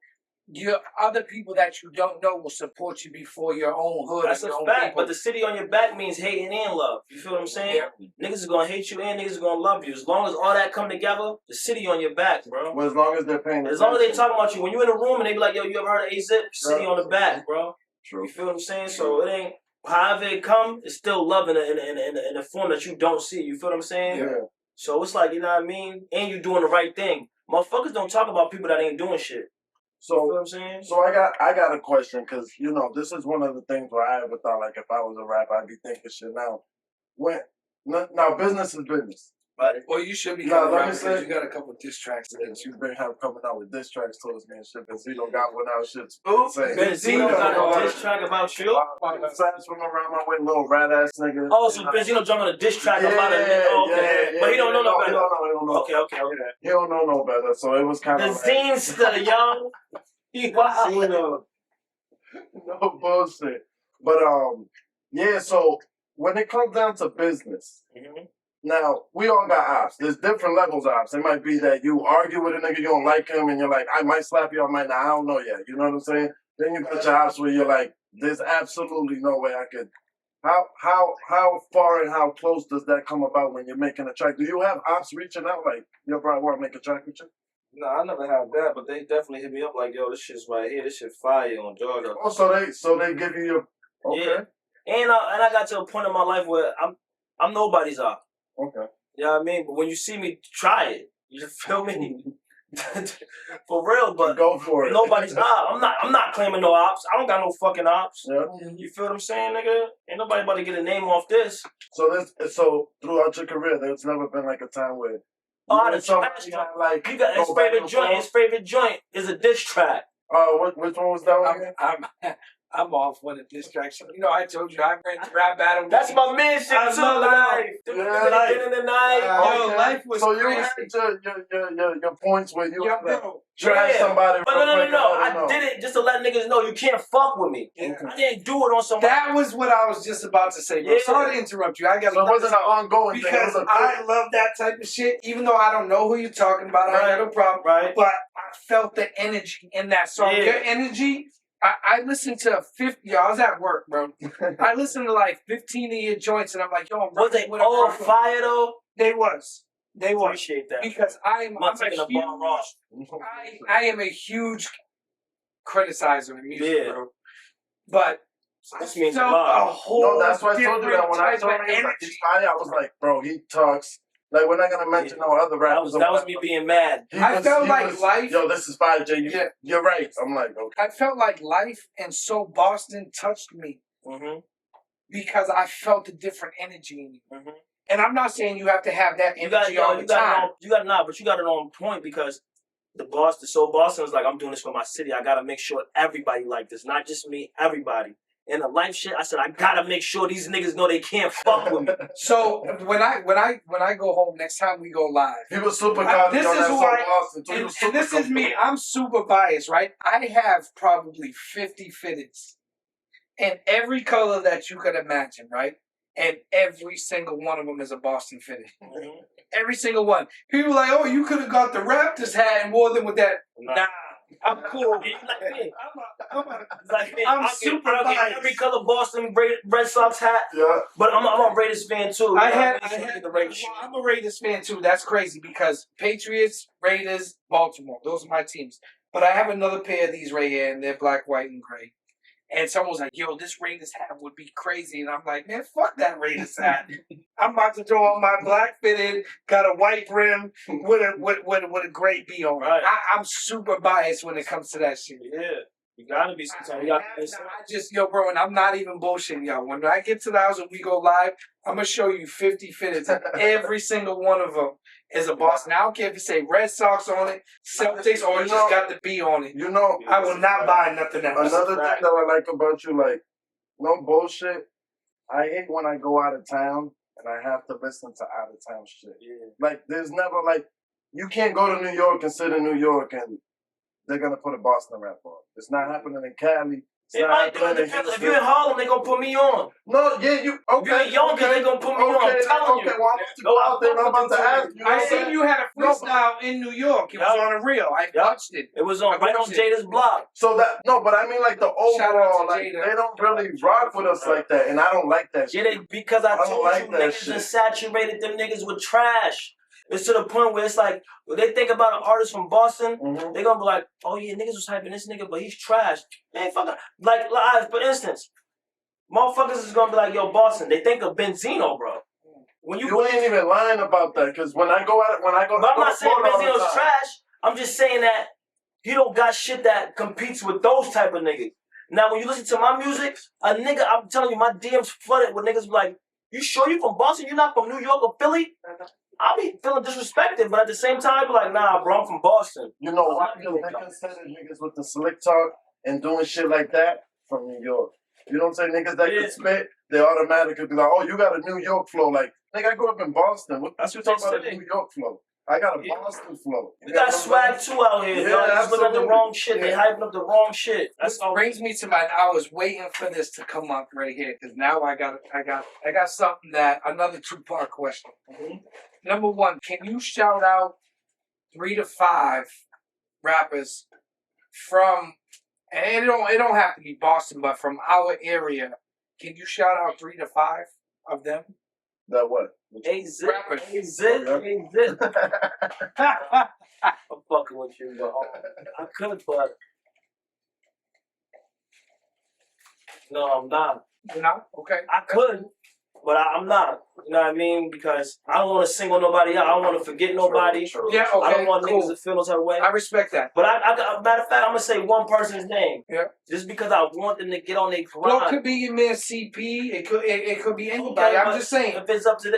your other people that you don't know will support you before your own hood. That's a fact. But the city on your back means hating and love. You feel what I'm saying? Yeah. Niggas is gonna hate you and niggas is gonna love you. As long as all that come together, the city on your back, bro. Well, as long as they're paying. As long as they talking about you, when you in a room and they be like, yo, you ever heard of Zipp? City on the back, bro. True. You feel what I'm saying? So it ain't. However it come, it's still love in a form that you don't see. You feel what I'm saying? Yeah. So it's like, you know what I mean? And you doing the right thing. Motherfuckers don't talk about people that ain't doing shit. You feel what I'm saying? So I got a question, because you know this is one of the things where I ever thought, like, if I was a rapper, I'd be thinking shit now. Now business is business. Right. Well, you should be. No, let me say, you got a couple diss tracks that you've been coming out with diss tracks towards me and shit. Benzino got one out, shit's Benzino got a diss track about you? Besides from around my way, little rat ass nigga. Oh, so Benzino jumping on a diss track about it. Oh, okay. Yeah, but he don't know no better. He don't know. Okay. He don't know no better, so it was kind of the Zinster, yo. Wow. No bullshit. But yeah. So when it comes down to business, now we all got ops. There's different levels of ops. It might be that you argue with a nigga, you don't like him, and you're like, I might slap you, I might not. I don't know yet. You know what I'm saying? Then you got your ops where you're like, there's absolutely no way I could. How far and how close does that come about when you're making a track? Do you have ops reaching out like, yo, bro, I want to make a track with you? No, I never had that, but they definitely hit me up like, yo, this shit's right here. This shit fire on Georgia. Oh, so they give you your okay. Yeah. And I got to a point in my life where I'm nobody's op. Okay. You know what I mean? But when you see me, try it. You feel me? For real, but go for it. Nobody's op. I'm not claiming no ops. I don't got no fucking ops. Yeah. You feel what I'm saying, nigga? Ain't nobody about to get a name off this. So throughout your career, there's never been like a time where the trash talk. Like you got his favorite joint. His favorite joint is a diss track. Which one was that one? I'm off with a distraction. You know, I told you I ran to rap battle. That's my man shit too. Life. Yeah, life. In the night. Yo, life was so crazy. You had your points where you bro. trash somebody. No. I did it just to let niggas know you can't fuck with me. Yeah. I didn't do it on somebody. That was what I was just about to say, bro. Yeah. Sorry to interrupt you. I got. So it wasn't an ongoing thing. Because I love that type of shit. Even though I don't know who you're talking about, I got no problem. Right. But I felt the energy in that song. Yeah. Your energy. I listened to 50. Yo, I was at work, bro. I listened to like 15 of your joints, and I'm like, yo, I'm was they all fire though? They was. Appreciate that. Because I am a huge criticizer of music, bro. But this means a felt lot. a whole that's why I told you that when I told him he's fire, I was like, bro, he talks. Like, we're not gonna mention no other rappers. That was me being mad. I felt like life. Yo, this is fire, Jay. You're right. I'm like, okay. I felt like life and So Boston touched me because I felt a different energy in you. And I'm not saying you have to have that energy all the time. You got it on point because So Boston is like, I'm doing this for my city. I gotta make sure everybody like this, not just me, everybody. In the life shit, I said I gotta make sure these niggas know they can't fuck with me. So when I go home next time we go live, he was super confident on that song Boston too. And this is me. I'm super biased, right? I have probably 50 fitteds in every color that you could imagine, right? And every single one of them is a Boston fitted. Every single one. People are like, oh, you could have got the Raptors hat and wore them with that. Nah. I'm cool. I'm super biased. Every color Boston Red Sox hat. Yeah. But I'm a Raiders fan too. I'm a Raiders fan too. That's crazy because Patriots, Raiders, Baltimore. Those are my teams. But I have another pair of these right here, and they're black, white, and gray. and someone was like, "Yo, this Raiders hat would be crazy," and I'm like, "Man, fuck that Raiders hat. I'm about to throw on my black fitted, got a white brim with a gray B on it." Right. I'm super biased when it comes to that shit. Yeah. You gotta be sometimes. You gotta be I just, yo, bro, and I'm not even bullshitting, y'all. When I get to the house and we go live, I'm gonna show you 50 fitteds, and every single one of them is a Boston. I don't care if you say Red Sox on it, Celtics, or it just got the B on it. You know, I will not buy nothing else. another thing that I like about you, like, no bullshit. I hate when I go out of town and I have to listen to out of town shit. Yeah. Like, there's never like, you can't go to New York and sit in New York and they're gonna put a Boston rap on. It's not happening in Cali. It's It not might do it happening in depends. If Houston. you're in Harlem, they gonna put me on. No, yeah, you okay? If you're younger, okay, they gonna put me on. I'm okay, telling you. okay, well, I'm about to go out there and I'm about to ask you. I seen you had a freestyle in New York. It was Yeah. on a reel. I Yeah. watched it. It was on right on Jada's block. So that no, but I mean like the Shout out to overall, like Jada. they don't really rock with us like that, and I don't like that Yeah, shit. because I I don't told like you that niggas shit. done saturated them niggas with trash. It's to the point where it's like, when they think about an artist from Boston, Mhm. they gonna be like, oh yeah, niggas was hyping this nigga, but he's trash. Man, fuck it. Like, for instance, motherfuckers is gonna be like, yo, Boston, they think of Benzino, bro. When You ain't even lying about that, because when I go out, But I'm to not saying Florida all the Benzino's time. trash. I'm just saying that he don't got shit that competes with those type of niggas. Now, when you listen to my music, a nigga, I'm telling you, my DMs flooded with niggas be like, you sure you from Boston? You're not from New York or Philly? I'll be feeling disrespected, but at the same time, I be like, nah, bro, I'm from Boston. You know why? Because they consider niggas with the slick talk and doing shit like that from New York. You know what I'm saying? Niggas that Yeah. can spit, they automatically be like, oh, you got a New York flow. Like, nigga, I grew up in Boston. What That's you what talking they about a say. New York flow? I got a Yeah. Boston flow. We got swag too out here. Yeah, Y'all just looking at the absolutely. wrong shit. They Yeah. hyping up the wrong shit. That's This all. brings me to my. I was waiting for this to come up right here because now I got something that another 2-part question. Number one, can you shout out 3 to 5 rappers from, and it don't have to be Boston, but from our area? Can you shout out 3 to 5 of them? That what? Hey, Zipp. Rappers. Hey, Zipp. Okay. Hey, Zipp. I'm fucking with you, but I could, but no, I'm not. You know? Okay. I could, but I'm not. You know what I mean? Because I don't want to single nobody out. I don't want to forget nobody. Yeah, I okay, don't want cool. niggas to feel no type of way. I respect that. But matter of fact, I'm gonna say one person's name. Yeah. Just because I want them to get on their Well, it grind. could be your man CP. It could be anybody. Okay, I'm but just saying. If it's up to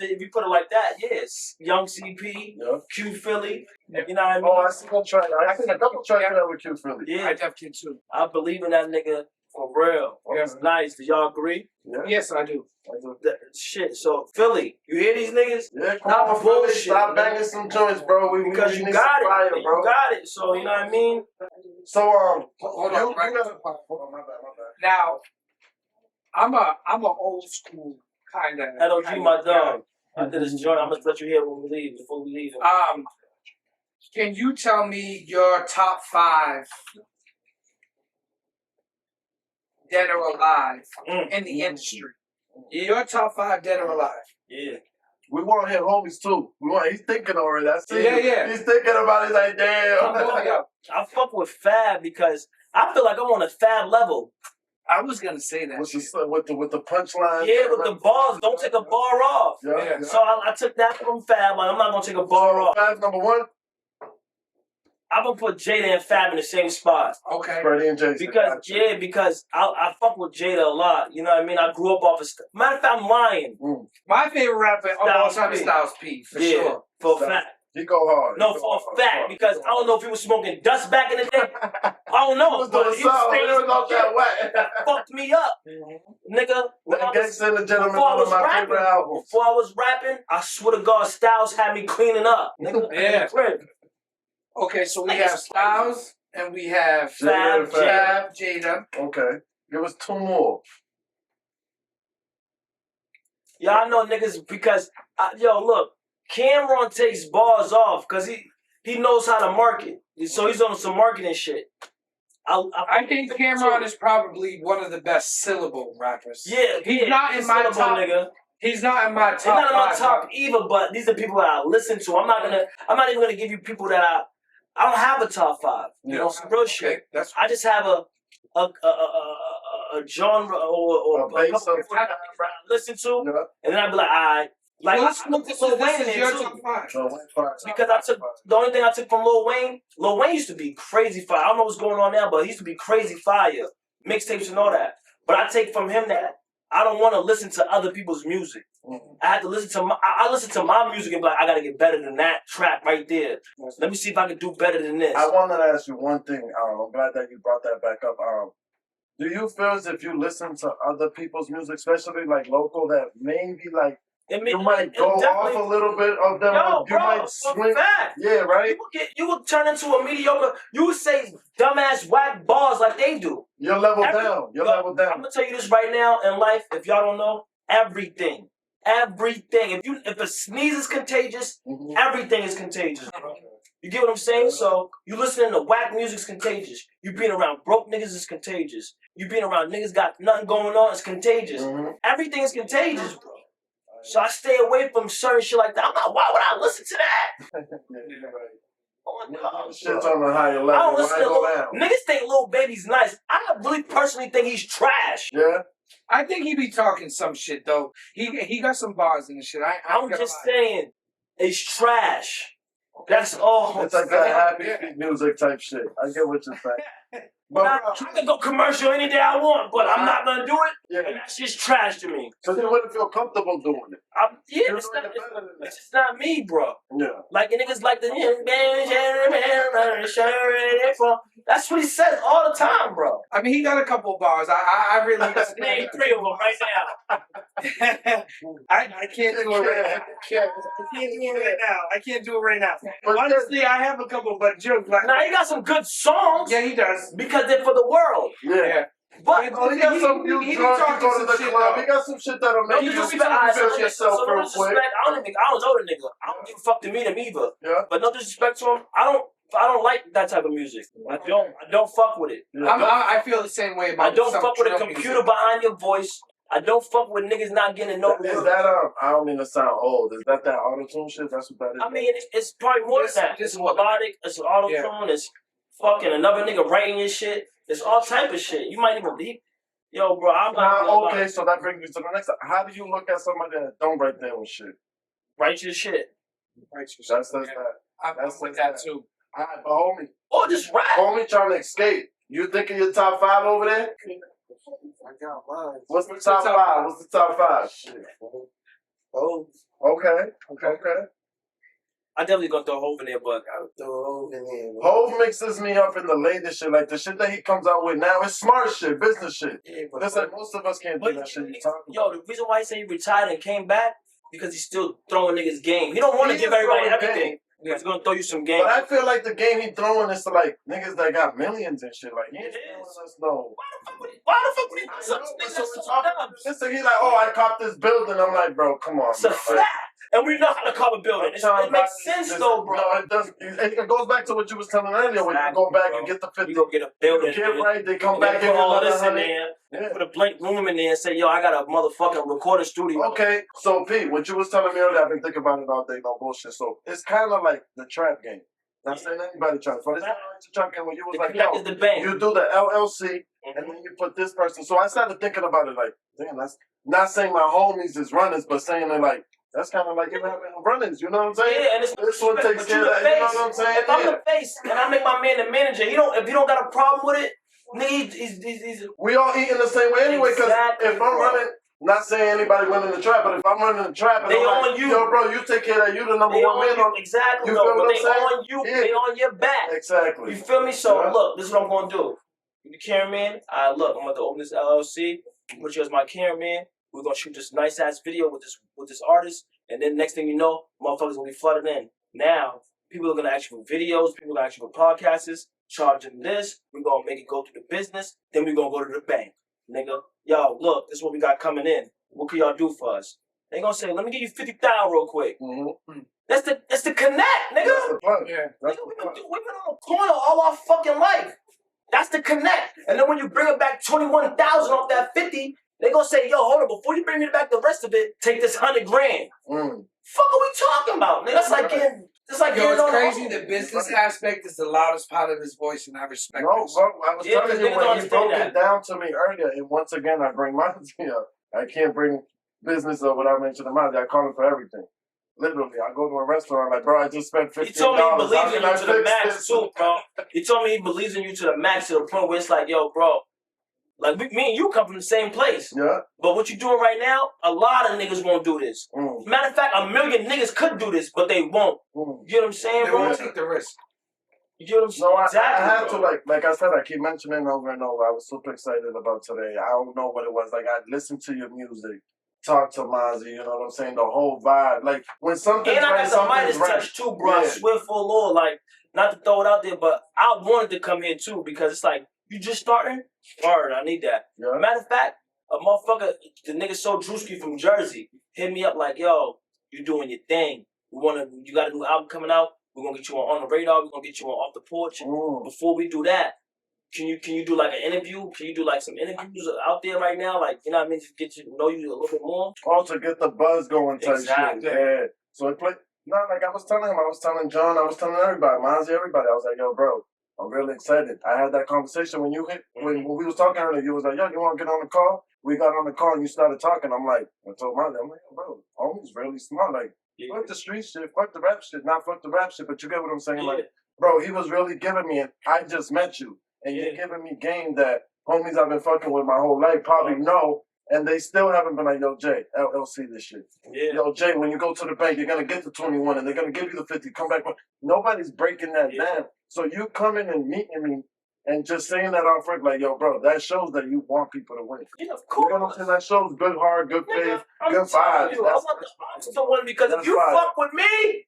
if you put it like that, yes. Young CP, Yeah. Q Philly. You know what I mean? Oh, I see one track. I see a couple tracks out with Q Philly. Yeah, I definitely too. I believe in that nigga for real. Yeah. It's nice. Do y'all agree? Yeah. Yes, I do. Shit. So Philly, you hear these niggas? Yeah, come Not on, Philly. bullshit, Stop man. banging some joints, bro. We Because we you need got some fire, it. bro. You got it. So you know what I mean? So Hold you, on, right? you gotta, hold on, my bad. Now, I'm a old school kind of. LOG, my dog. After this joint, I'm gonna let you hear when we leave. Before we leave. Can you tell me your top 5 dead or alive in the industry? Your top 5 dead or alive. Yeah. We want him homies too. He's thinking already. I see. Yeah, him. yeah. He's thinking about it. He's like, damn. I fuck with Fab because I feel like I'm on a Fab level. I was gonna say that. with the punchline. Yeah, with the bars. Don't take a bar off. Yeah. So I took that from Fab. Like, I'm not gonna take a bar off. Five number 1. I'm gonna put Jada and Fab in the same spot. Okay. Freddie and Jason. Because I fuck with Jada a lot. You know what I mean? I grew up off of matter of fact, I'm lying. My favorite rapper of all Styles time is P. Styles P, for Yeah, sure. for a fact. He go hard. No, for a fact, because I don't know if he was smoking dust back in the day. I don't know, He was but doing he was something. staying He was off that way. fucked me up, nigga. When I That was, Gangsta and the Gentleman, before I one was of my rapping, favorite albums. before I was rapping, I swear to God, Styles had me cleaning up, nigga. Yeah. Crib. Okay, so we Like, have it's Styles and we have Fab, Fab. Jada. Okay. Give us 2 more. Y'all know niggas because, yo, look, Cameron takes bars off because he knows how to market. So he's on some marketing shit. I think Cameron is probably one of the best syllable rappers. Yeah, He's not in my syllable, top. nigga. He's not in my top. He's not in my 5, top bro. either, but these are people that I listen to. I'm not even gonna give you people that I don't have a top 5. You know, some real shit. Okay, that's I just have a a genre or A a base couple of- people that I listen to, Yeah. and then I'd be like, alright. Like Well, I smoked this Lil Wayne in is there your too. top five. So Wayne fire. Because I took the only thing I took from Lil Wayne used to be crazy fire. I don't know what's going on now, but he used to be crazy fire. Mixtapes and all that. But I take from him that I don't want to listen to other people's music. I have to listen to I listen to my music and be like, I gotta get better than that track right there. Let me see if I can do better than this. I wanted to ask you one thing. I'm glad that you brought that back up. Do you feel as if you listen to other people's music, especially like local, that maybe like you might go off a little bit of them? Yo, You bro, might for swing. fact. Yeah, right? You will turn into a mediocre. You would say dumbass whack bars like they do. You're level down. You're level I'm down. gonna tell you this right now in life. If y'all don't know, everything. If a sneeze is contagious, Mhm. everything is contagious, bro. You get what I'm saying? So you listening to whack music's contagious. You being around broke niggas is contagious. You being around niggas got nothing going on is contagious. Mhm. Everything is contagious, bro. So I stay away from certain shit like that. I'm not. Why would I listen to that? Yeah, you're right. Oh my God, Shit's bro. on a higher I level. don't listen Why to go Lil, down? niggas think Lil Baby's nice. I really personally think he's trash. Yeah. I think he be talking some shit though. He got some bars in the shit. I'm just saying, it's trash. That's all. It's like that happy feet music type shit. I get what you're saying. But I can go commercial any day I want, but I'm not gonna do it. yeah, And that's just trash to me. because you wouldn't feel comfortable doing it. Yeah, it's just not me, bro. Yeah. Like niggas like the that's what he says all the time, bro. I mean, he got a couple bars. I really Name 3 of them right now. I can't do it right now. I can't do it right now. But Honestly, I have a couple, but jokes like Now he got some good songs yeah, he does. because they're for the world. Yeah. But Oh, he got some. You he drunk, you talking go to the some shit, club. though. He got some shit that'll no make you disrespect. feel yourself So no real quick. disrespect. I don't know the nigga. I don't give a fuck to meet him either. Yeah. But no disrespect to him. I don't like that type of music. I don't fuck with it. I feel the same way about I don't some fuck with a drill computer music. behind your voice. I don't fuck with niggas not getting no. Is that I don't mean to sound old. Is that auto tune shit? That's what that is. I mean, it's probably more than that. It's melodic. It's auto tune. It's fucking another nigga writing your shit. It's all type of shit. You might even be. Yo, bro, I'm not. Now, okay, so that brings me to the next. How do you look at somebody that don't write their own shit? Write your shit. That's that. I'm with that too. All right, but homie, Or just rap. homie trying to escape. You thinking your top 5 over there? I got mine. What's the top 5? What's the top 5? Shit. Oh, Okay. I definitely gonna throw Hov in there, but I would throw Hov in there. Man. Hov mixes me up in the latest shit, like the shit that he comes out with now is smart shit, business shit. Yeah, but That's like most of us can't do that shit you talking yo, the reason why he said he retired and came back because he's still throwing niggas game. He don't want to He give is everybody throwing everything. game. He's gonna throw you some game. But I feel like the game he throwing is to like niggas that got millions and shit. Like he ain't It telling is. us no. Why the fuck would he do something? Niggas So that's we're so talking- dumb. Listen, he like, oh, I copped this building. I'm like, bro, come on. It's a bro. fact. And we know how to cover building. It makes sense though, bro. No, it does. It goes back to what you was telling earlier. When you go back and get the 50, You go get a you building. get right. They come And back then and put all get this in another there. 100. Put a blank room in there and say, yo, I got a motherfucking recording studio. Okay, so Pete, what you was telling me earlier, I've been thinking about it all day, no bullshit. So it's kind of like the trap game. Not saying anybody traps, but it's kind of like the trap game where you was The like, connect yo, is the bank. you do the LLC, Mhm. and then you put this person. So I started thinking about it like, damn, that's not saying my homies is runners, but saying it like, that's kind of like you having runners, you know what I'm saying? Yeah, and it's This one takes but care you of the that, you know face. what I'm saying? If I'm Yeah. the face and I make my man the manager, if you don't got a problem with it, nigga, he's We all eating the same way anyway, because Exactly, if I'm bro. running, not saying anybody running the trap, but if I'm running the trap and They I'm like, on you. yo, bro, you take care of that, you the number they one on man you. on Exactly, you though. feel But what they I'm saying? on you. Yeah. They on your back. Exactly. You feel me? So Yeah. look, this is what I'm gonna do. You the cameraman. Look, I'm gonna open this LLC. Put you as my cameraman. We're gonna shoot this nice ass video with this artist, and then next thing you know, motherfuckers gonna be flooded in. Now, people are gonna ask you for videos. People are gonna ask you for podcasts. Charge them this. We're gonna make it go through the business. Then we're gonna go to the bank, nigga. Yo, look, this is what we got coming in. What can y'all do for us? They gonna say, let me give you 50,000 real quick. Mm-hmm. That's the connect, nigga. That's the plan. Yeah. That's Nigga, the plan. we've been on the corner all our fucking life. That's the connect. And then when you bring it back 21,000 off that 50, they gonna say, yo, hold on, before you bring me back the rest of it, take this 100 grand. Mm. Fuck are we talking about, nigga? That's like getting It's like Yo, getting it's on crazy. the The business aspect is the loudest part of his voice, and I respect No, this. bro, I was Yeah, telling 'cause you niggas don't when he understand broke that. it down to me earlier, and once again I bring mine up. I can't bring business up without mentioning mine. I call him for everything. Literally, I go to a restaurant like, bro, I just spent $15. He told me he How believes in can I you to the fix max this? too, bro. He told me he believes in you to the max, to the point where it's like, yo, bro, like me and you come from the same place. Yeah. But what you doing right now, a lot of niggas won't do this. Matter of fact, a million niggas could do this, but they won't. You get what I'm saying, They bro? won't take the risk. You get what I'm saying? No, Exactly, I had bro. to, like I said, I keep mentioning over and over. I was super excited about today. I don't know what it was. Like, I listened to your music, talk to Mozzie, you know what I'm saying? The whole vibe. Like, when something's And I right, got the something's Midas right. touch too, bro. I Yeah. swear for Lord, like, not to throw it out there, but I wanted to come here too because it's like, you just starting? Word, I need that. Yeah. Matter of fact, a motherfucker, the nigga So Drewski from Jersey, hit me up like, yo, you doing your thing. You got a new album coming out. We're gonna get you on the radar. We're gonna get you on Off the Porch. Before we do that, can you do like an interview? Can you do like some interviews out there right now? Like, you know what I mean? Just get you know you a little bit more. Also get the buzz going type Exactly. shit. Yeah. So it played. No, like I was telling him, I was telling John, I was telling everybody, Mozzie, everybody. I was like, yo, bro, I'm really excited. I had that conversation when you hit, when we was talking earlier, you was like, yo, you want to get on the call? We got on the call and you started talking. I'm like, I told Mozzie, I'm like, yo, bro, homie's really smart. Like, fuck the street shit, fuck the rap shit, not fuck the rap shit, but you get what I'm saying? Like, bro, he was really giving me, and I just met you, and you're giving me game that homies I've been fucking with my whole life probably know, and they still haven't been like, yo, Jay, LLC this shit. Yo, Jay, when you go to the bank, you're going to get the 21, and they're going to give you the 50, come back. Nobody's breaking that down. So you coming and meeting me, and just saying that off rip, like, yo, bro, that shows that you want people to win. Yeah, of course. You know what I'm saying? That shows good heart, good faith, I'm good telling vibes. you, I want the arms to win because if you fuck with me,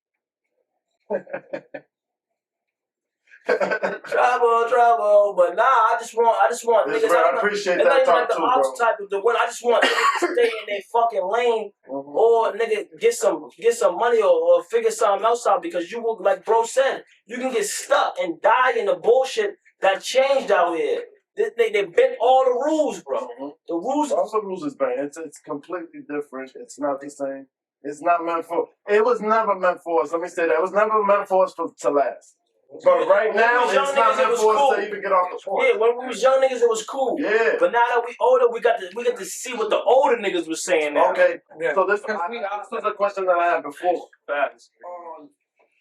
trouble. But nah, I just want niggas. I appreciate that talk too, bro. Type of the win. I just want niggas to stay in their fucking lane, or nigga get some money or figure something else out because you will, like bro said, you can get stuck and die in the bullshit that changed out here. They bent all the rules, bro. The rules. All the rules is banned. It's completely different. It's not the same. It's not meant for. It was never meant for us. Let me say that. It was never meant for us to last. But right now, it's not meant for us to even get off the point. Yeah, when we was young niggas, it was cool. Yeah. But now that we older, we got to see what the older niggas was saying now. Okay. Yeah. So this is a question that I had before. Facts.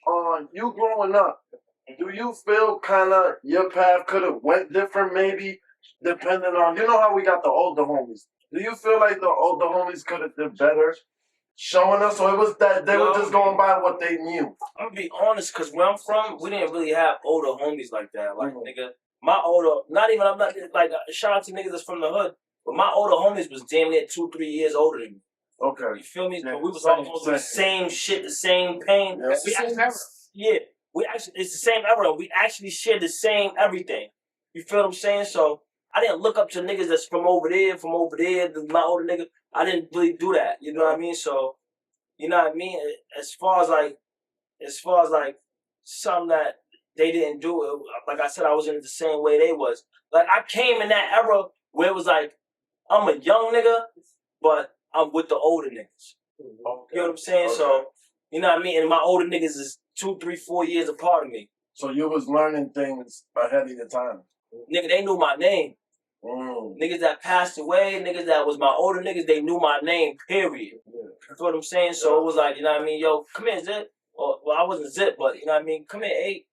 On you growing up, do you feel kind of your path could have went different maybe, depending on, you know how we got the older homies. Do you feel like the older homies could have did better showing us, or it was that they were just going by what they knew? I'm gonna be honest, because where I'm from, we didn't really have older homies like that. Like, nigga, my older, I'm not, like, shout out to niggas that's from the hood, but my older homies was damn near 2-3 years older than me. Okay. You feel me? Yeah, But we was all going through the same shit, the same pain. Yeah. It's the same era. We actually shared the same everything. You feel what I'm saying? So I didn't look up to niggas that's from over there, my older nigga. I didn't really do that. You know what I mean? So, you know what I mean? As far as like something that they didn't do, like I said, I was in it the same way they was. Like, I came in that era where it was like, I'm a young nigga, but I'm with the older niggas. You know what I'm saying? Okay. So, you know what I mean? And my older niggas is 2, 3, 4 years apart of me. So you was learning things ahead of your time. Nigga, they knew my name. Niggas that passed away, niggas that was my older niggas, they knew my name, period. That's what I'm saying? So it was like, you know what I mean? Yo, come here, Zipp. Or, well, I wasn't Zipp, but, you know what I mean? Come here, 8.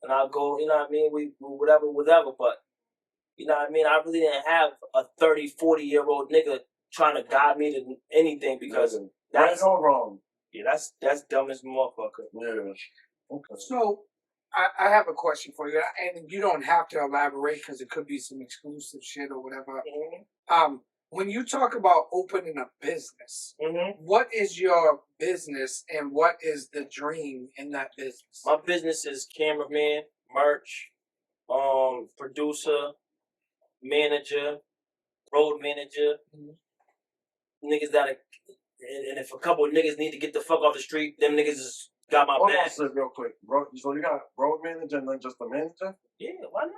And I'll go, you know what I mean? We whatever. But, you know what I mean? I really didn't have a 30, 40-year-old nigga trying to guide me to anything because that's right or wrong. Yeah, that's dumb as a motherfucker. Yeah. Okay. So, I have a question for you, and you don't have to elaborate because it could be some exclusive shit or whatever. When you talk about opening a business, what is your business and what is the dream in that business? My business is cameraman, merch, producer, manager, road manager, niggas that, and if a couple of niggas need to get the fuck off the street, them niggas is got my back. Hold on real quick. So you got road manager and then just a manager? Yeah, why not?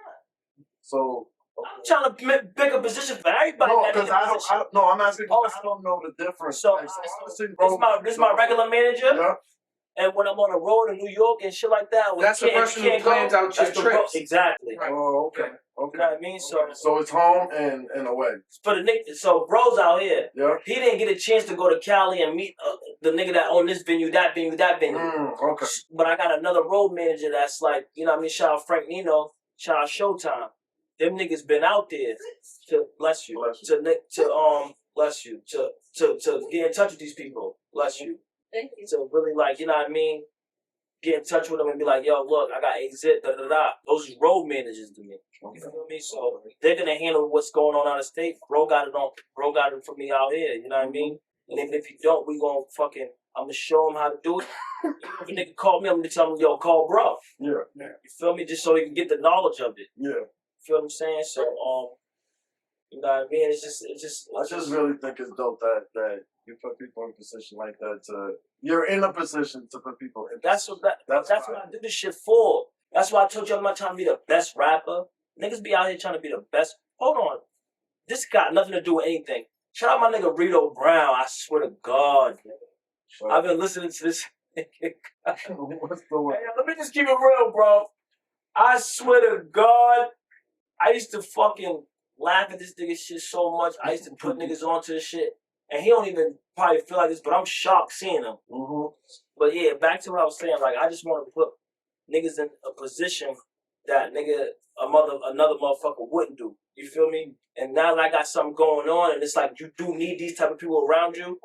So I'm trying to pick a position for everybody. No, because I'm asking. I don't know the difference. So honestly, this is my regular manager. Yeah. And when I'm on the road in New York and shit like that, That's the person who plans out your trips. Exactly. Right. Oh, okay. You know what I mean? So it's home and away. For the nigga, so bro's out here. Yeah. He didn't get a chance to go to Cali and meet the nigga that owned this venue, that venue, that venue. Okay. But I got another road manager that's like, you know what I mean? Shout out Frank Nino, shout out Showtime. Them niggas been out there to bless you, bless you, to get in touch with these people, bless you. Thank you. To really like, you know what I mean? Get in touch with them and be like, yo, look, I got a Zipp, da da da. Those are road managers to me. You feel me? So they're gonna handle what's going on out of state. Bro got it for me out here. You know what I mean? And even if you don't, we gonna fucking. I'm gonna show him how to do it. If a nigga call me, I'm gonna tell him, yo, call bro. Yeah. You feel me? Just so he can get the knowledge of it. Yeah. You feel what I'm saying? So you know what I mean? It's just. I just really think it's dope that you put people in a position like that you're in a position to put people in. That's what I do this shit for. That's why I told you I'm not trying to be the best rapper. Niggas be out here trying to be the best. Hold on. This got nothing to do with anything. Shout out my nigga Rito Brown. I swear to God. Sure. I've been listening to this. What's the word? Hey, let me just keep it real, bro. I swear to God, I used to fucking laugh at this nigga shit so much. I used to put niggas onto this shit. And he don't even probably feel like this, but I'm shocked seeing him. But yeah, back to what I was saying. Like, I just want to put niggas in a position that another motherfucker wouldn't do. You feel me? And now that I got something going on, and it's like you do need these type of people around you.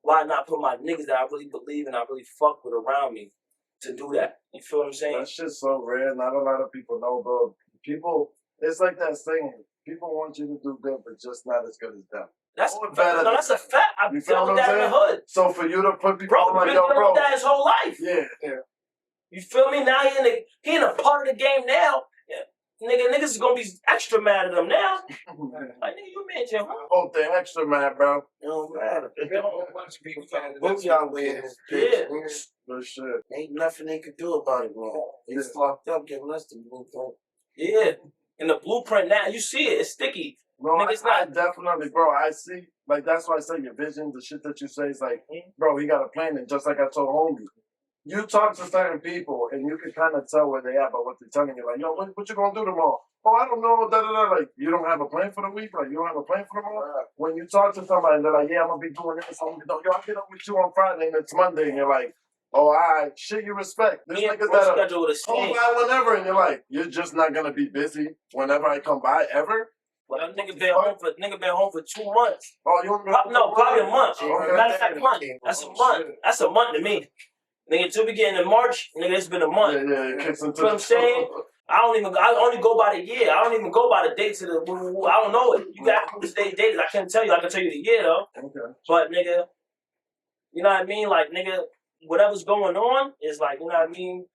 Why not put my niggas that I really believe and I really fuck with around me to do that? You feel what I'm saying? That shit's so rare. Not a lot of people know, bro. People, it's like that saying. People want you to do good, but just not as good as them. That's a fact. I've You feel dealt what with I'm that in the saying? hood. So for you to put people Bro, like, been yo, dealing bro. with that his whole life. Yeah. You feel me? Now he in a part of the game now. Yeah. Niggas is gonna be extra mad at him now. Like, nigga, you mad, Jim? Oh, they're extra mad, bro. It don't matter. There's a whole bunch of people that Both y'all with this bitch. Yeah. No shit. Ain't nothing they could do about it, man. They just locked up giving us the blueprint. Yeah. And the blueprint now, you see it. It's sticky. No, Niggas I definitely, bro. I see. Like, that's why I say your vision, the shit that you say is like, bro, he got a plan. And just like I told homie, you talk to certain people and you can kind of tell where they at by what they're telling you. Like, yo, what you gonna do tomorrow? Oh, I don't know. Da da da. Like, you don't have a plan for the week. Like, you don't have a plan for tomorrow. When you talk to somebody and they're like, yeah, I'm gonna be doing this. Yo, I'll get up with you on Friday and it's Monday, and you're like, oh, all right, shit, you respect. This niggas that come by whenever, and you're like, you're just not gonna be busy whenever I come by ever. But that nigga been home for 2 months. Oh, you want me to Probably a month. Okay. Matter of fact, month. That's a month. That's a month to me. Nigga, till we get into March, nigga, it's been a month. Yeah, it kicks into You know what I'm saying? I only go by the year. I don't even go by the dates of the. I don't know it. You got to this date dated. I can't tell you. I can tell you the year though. Okay. But nigga, you know what I mean? Like nigga, whatever's going on is like, you know what I mean?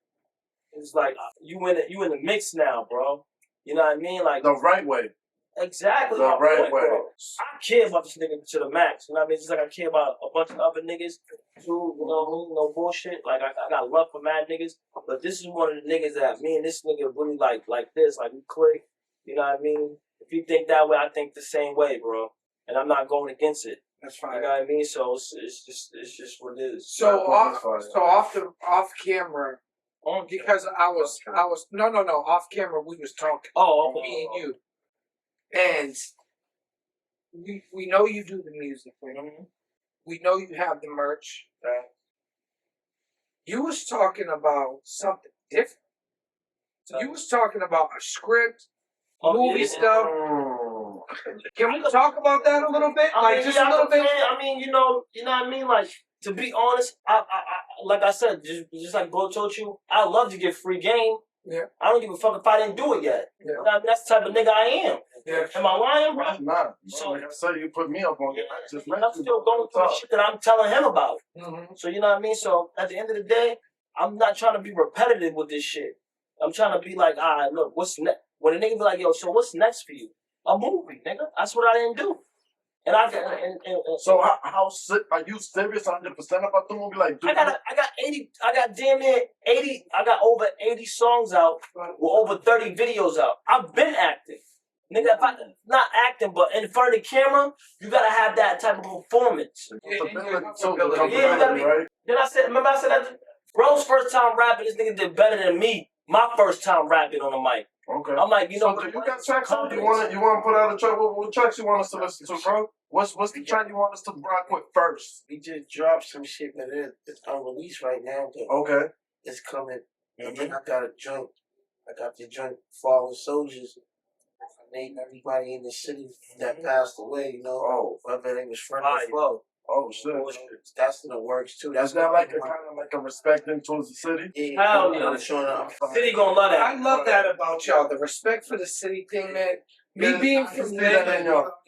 It's like you in the mix now, bro. You know what I mean? Like The right way. exactly. The right way. Bro. I care about this nigga to the max. You know what I mean? Just like I care about a bunch of other niggas too. You know what I mean? No bullshit. Like I got love for mad niggas, but this is one of the niggas that me and this nigga really like this. Like we click. You know what I mean? If you think that way, I think the same way, bro. And I'm not going against it. That's fine. You know what I mean? So it's just what it is. So off camera, because I was no off camera we was talking. Oh, Me and you. And we know you do the music. We know you have the merch. You was talking about something different. You was talking about a script, movie stuff. Can we talk about that a little bit? I mean, you know what I mean? Like, to be honest, I like I said, just like bro told you, I love to get free game. Yeah. I don't give a fuck if I didn't do it yet. Yeah. I mean, that's the type of nigga I am. Yeah. Am I lying, bro? Nah. So- Like I said, you put me up on it. I'm still going through the shit that I'm telling him about. Mm-hmm. So you know what I mean? So at the end of the day, I'm not trying to be repetitive with this shit. I'm trying to be like, all right, look, what's next? When a nigga be like, yo, so what's next for you? A movie, nigga. That's what I didn't do. And So how are you serious 100% about the movie? Like, I got damn near 80. I got over 80 songs out with over 30 videos out. I've been acting. Nigga, if I not acting, but in front of the camera, you gotta have that type of performance. So the Yeah, you gotta be. right? Then I said, remember I said that Bro's first time rapping, this nigga did better than me. My first time rapping on the mic. Okay. I'm like, you know, So do you got tracks out? You want to put out a track? What tracks you want us to listen to, bro? What's the track you want us to rock with first? We just dropped some shit, but it's unreleased right now. But Okay. it's coming. And then I got a joint. I got the joint Fallen Soldiers. I named everybody in the city that passed away, you know. Oh. Whether they was friend or foe. Oh shit. That's in the works too. That's Is that like a kind of like a respect towards the city? Yeah, Hell yeah. I'm showing up. City gonna love that. I love that about y'all. The respect for the city thing, man. Me being from there,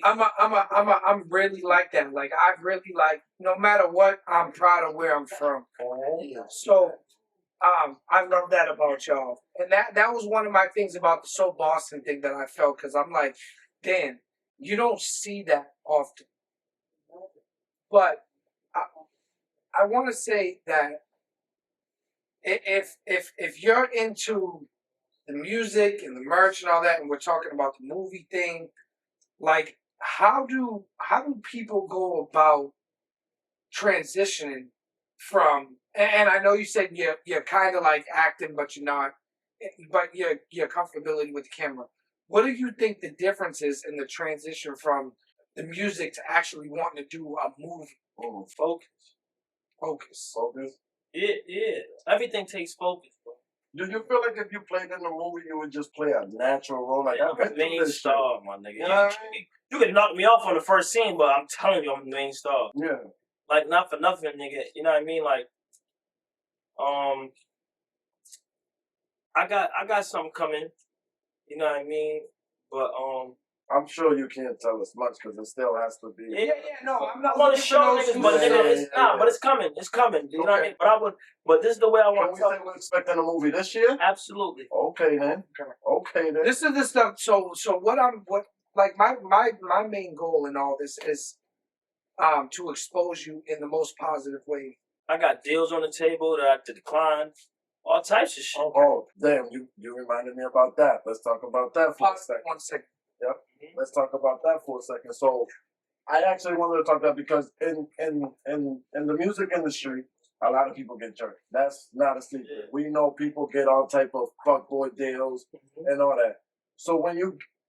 I'm really like that. Like I really like, no matter what, I'm proud of where I'm from. So, I love that about y'all, and that was one of my things about the So Boston thing that I felt, because I'm like, damn, you don't see that often. But I want to say that if you're into the music and the merch and all that, and we're talking about the movie thing, like how do people go about transitioning from? And I know you said you're kind of like acting, but you're not. But your comfortability with the camera. What do you think the difference is in the transition from the music to actually wanting to do a movie? Focus. Focus. Yeah. Everything takes focus, bro. Do you feel like if you played in a movie, you would just play a natural role? Like I'm the main star, my nigga. You know what I mean? You can knock me off on the first scene, but I'm telling you, I'm the main star. Yeah. Like, not for nothing, nigga. You know what I mean? Like, I got something coming. You know what I mean? But I'm sure you can't tell us much because it still has to be. Yeah. No, I'm not. I want to show niggas, but nigga, but it's coming. It's coming. You know what I mean? But this is the way I want to Can we say we're expecting a movie this year? Absolutely. Okay then. This is the stuff. So my main goal in all this is to expose you in the most positive way. I got deals on the table that I have to decline. All types of shit. Oh, damn, you reminded me about that. Let's talk about that for a second. 1 second. Yep. Let's talk about that for a second. So I actually wanted to talk about because in the music industry, a lot of people get jerked. That's not a secret. Yeah. We know people get all type of fuckboy deals and all that. So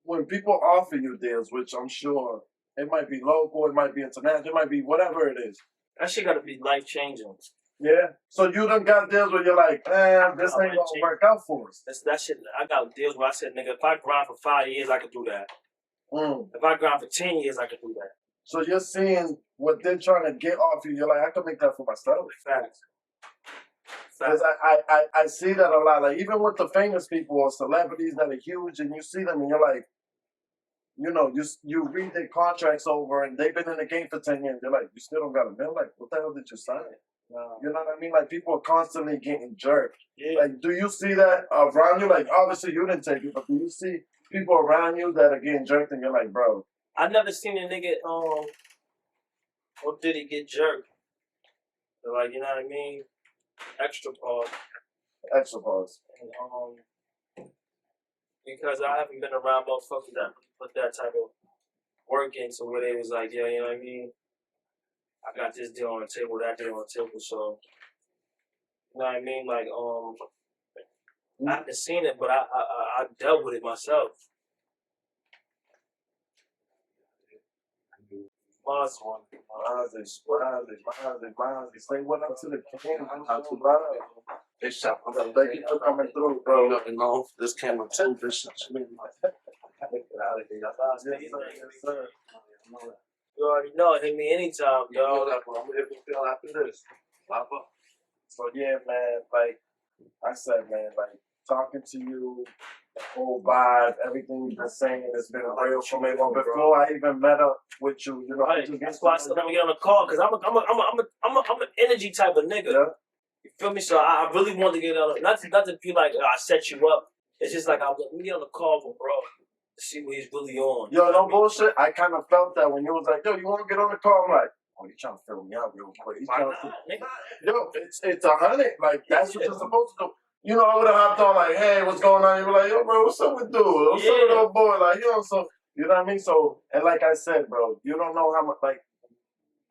when people offer you deals, which I'm sure it might be local, it might be international, it might be whatever it is. That shit gotta be life changing. Yeah. So you done got deals where you're like, this ain't gonna work out for us. That shit. I got deals where I said, nigga, if I grind for 5 years, I could do that. If I grind for 10 years, I could do that. So you're seeing what they're trying to get off you. You're like, I can make that for myself. Facts. Because I see that a lot. Like even with the famous people or celebrities that are huge, and you see them, and you're like, you know, you read their contracts over, and they've been in the game for 10 years. You're like, you still don't got a bill. Like, what the hell did you sign? You know what I mean? Like people are constantly getting jerked. Yeah. Like, do you see that around you? Like, obviously you didn't take it, but do you see people around you that are getting jerked, and you're like, bro? I never seen a nigga what did he get jerked? So, like, you know what I mean? Extra pause. Extra pause. And, because I haven't been around motherfuckers that put that type of work into where they was like, yeah, you know what I mean? I got this deal on the table, that deal on the table, so you know what I mean? Like, I haven't seen it, but I dealt with it myself. Maz. Say what up to the king. Thank you for coming through, bro. You know, this camera too. This You already know, hit me anytime, dog. I'm here to feel after this. So yeah, man, like I said, man, like talking to you, the whole vibe, everything you've been saying has been real for me. Well, before I even met up with you, you know, Right. That's why I still never get on the call, because I'm an energy type of nigga. Yeah. You feel me? So I really want to get on. Not to feel like I set you up. It's just like let me get on the call with bro to see what he's really on. Yo, no bullshit. I kind of felt that when you was like, yo, you want to get on the call? I'm like, oh, you trying to fill me out real quick. He's trying to Nigga. yo, it's 100. Like, that's what you're supposed to do. You know, I would have hopped on like, hey, what's going on? You were like, yo, bro, what's up with dude? What's up with old boy? Like, you know, so, you know what I mean? So, and like I said, bro, you don't know how much, like,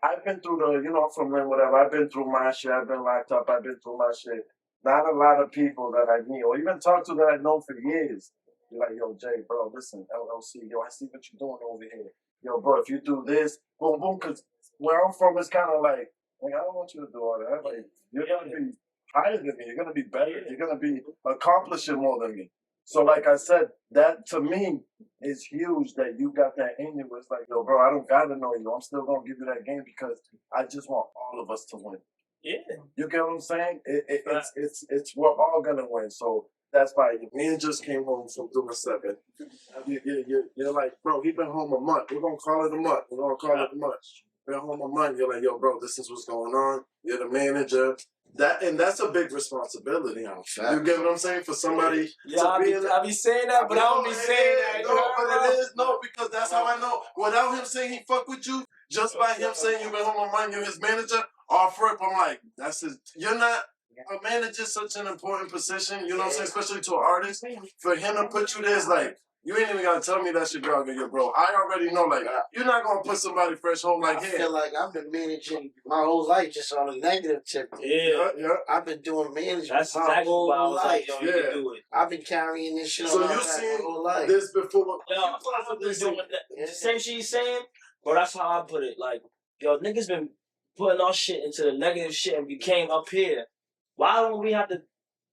I've been through the, from Lynn, whatever. I've been through my shit. I've been locked up. I've been through my shit. Not a lot of people that I meet or even talk to that I've known for years. You're like, yo, Jay, bro, listen, LLC, yo, I see what you're doing over here. Yo, bro, if you do this, boom, boom, because where I'm from, it's kind of like, I don't want you to do all that. Like, you're going to be higher than me. You're going to be better. You're going to be accomplishing more than me. So, like I said, that to me is huge that you got that in you. It's like, yo, bro, I don't got to know you. I'm still going to give you that game because I just want all of us to win. Yeah. You get what I'm saying? It's we're all going to win. So, that's why me and just came home from doing 7. You're like, bro, he been home a month. We're going to call it a month. We're going to call it a month. Been home a month. You're like, yo, bro, this is what's going on. You're the manager. That's a big responsibility. You get what I'm saying? For somebody I be saying that, but I don't be saying that. No, because that's how I know. Without him saying he fuck with you, just by him saying you've been home a month, you're his manager, off rip, I'm like, that's his. You're not. A manager is such an important position, you know what I'm saying? Especially to an artist. For him to put you there is like, you ain't even gotta tell me that shit, bro. I already know, like, you're not gonna put somebody fresh home like him. I feel like I've been managing my whole life just on a negative tip. Yeah. I've been doing management That's my exactly whole what I was life. like, yo, you can do it. I've been carrying this shit So on my you back seen my whole life. this before? I've been doing that. The same shit he's saying, but that's how I put it. Like, yo, niggas been putting our shit into the negative shit and we came up here. Why don't we have to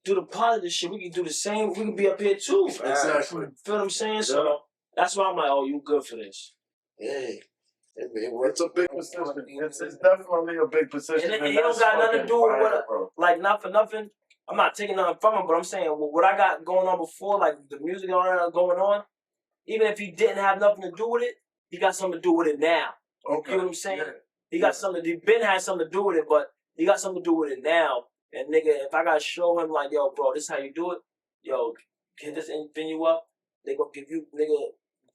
do the positive shit? We can do the same. We can be up here too. Exactly. Feel what I'm saying? So that's why I'm like, oh, you good for this. Yeah. It's a big position. It's definitely a big position. And it don't got nothing to do with what, like, not for nothing. I'm not taking nothing from him, but I'm saying what I got going on before, like the music going on, even if he didn't have nothing to do with it, he got something to do with it now. Okay. You know what I'm saying? Yeah. He got something. He been had something to do with it, but he got something to do with it now. And nigga, if I gotta show him like, yo, bro, this is how you do it. Yo, hit this venue up. They gonna give you nigga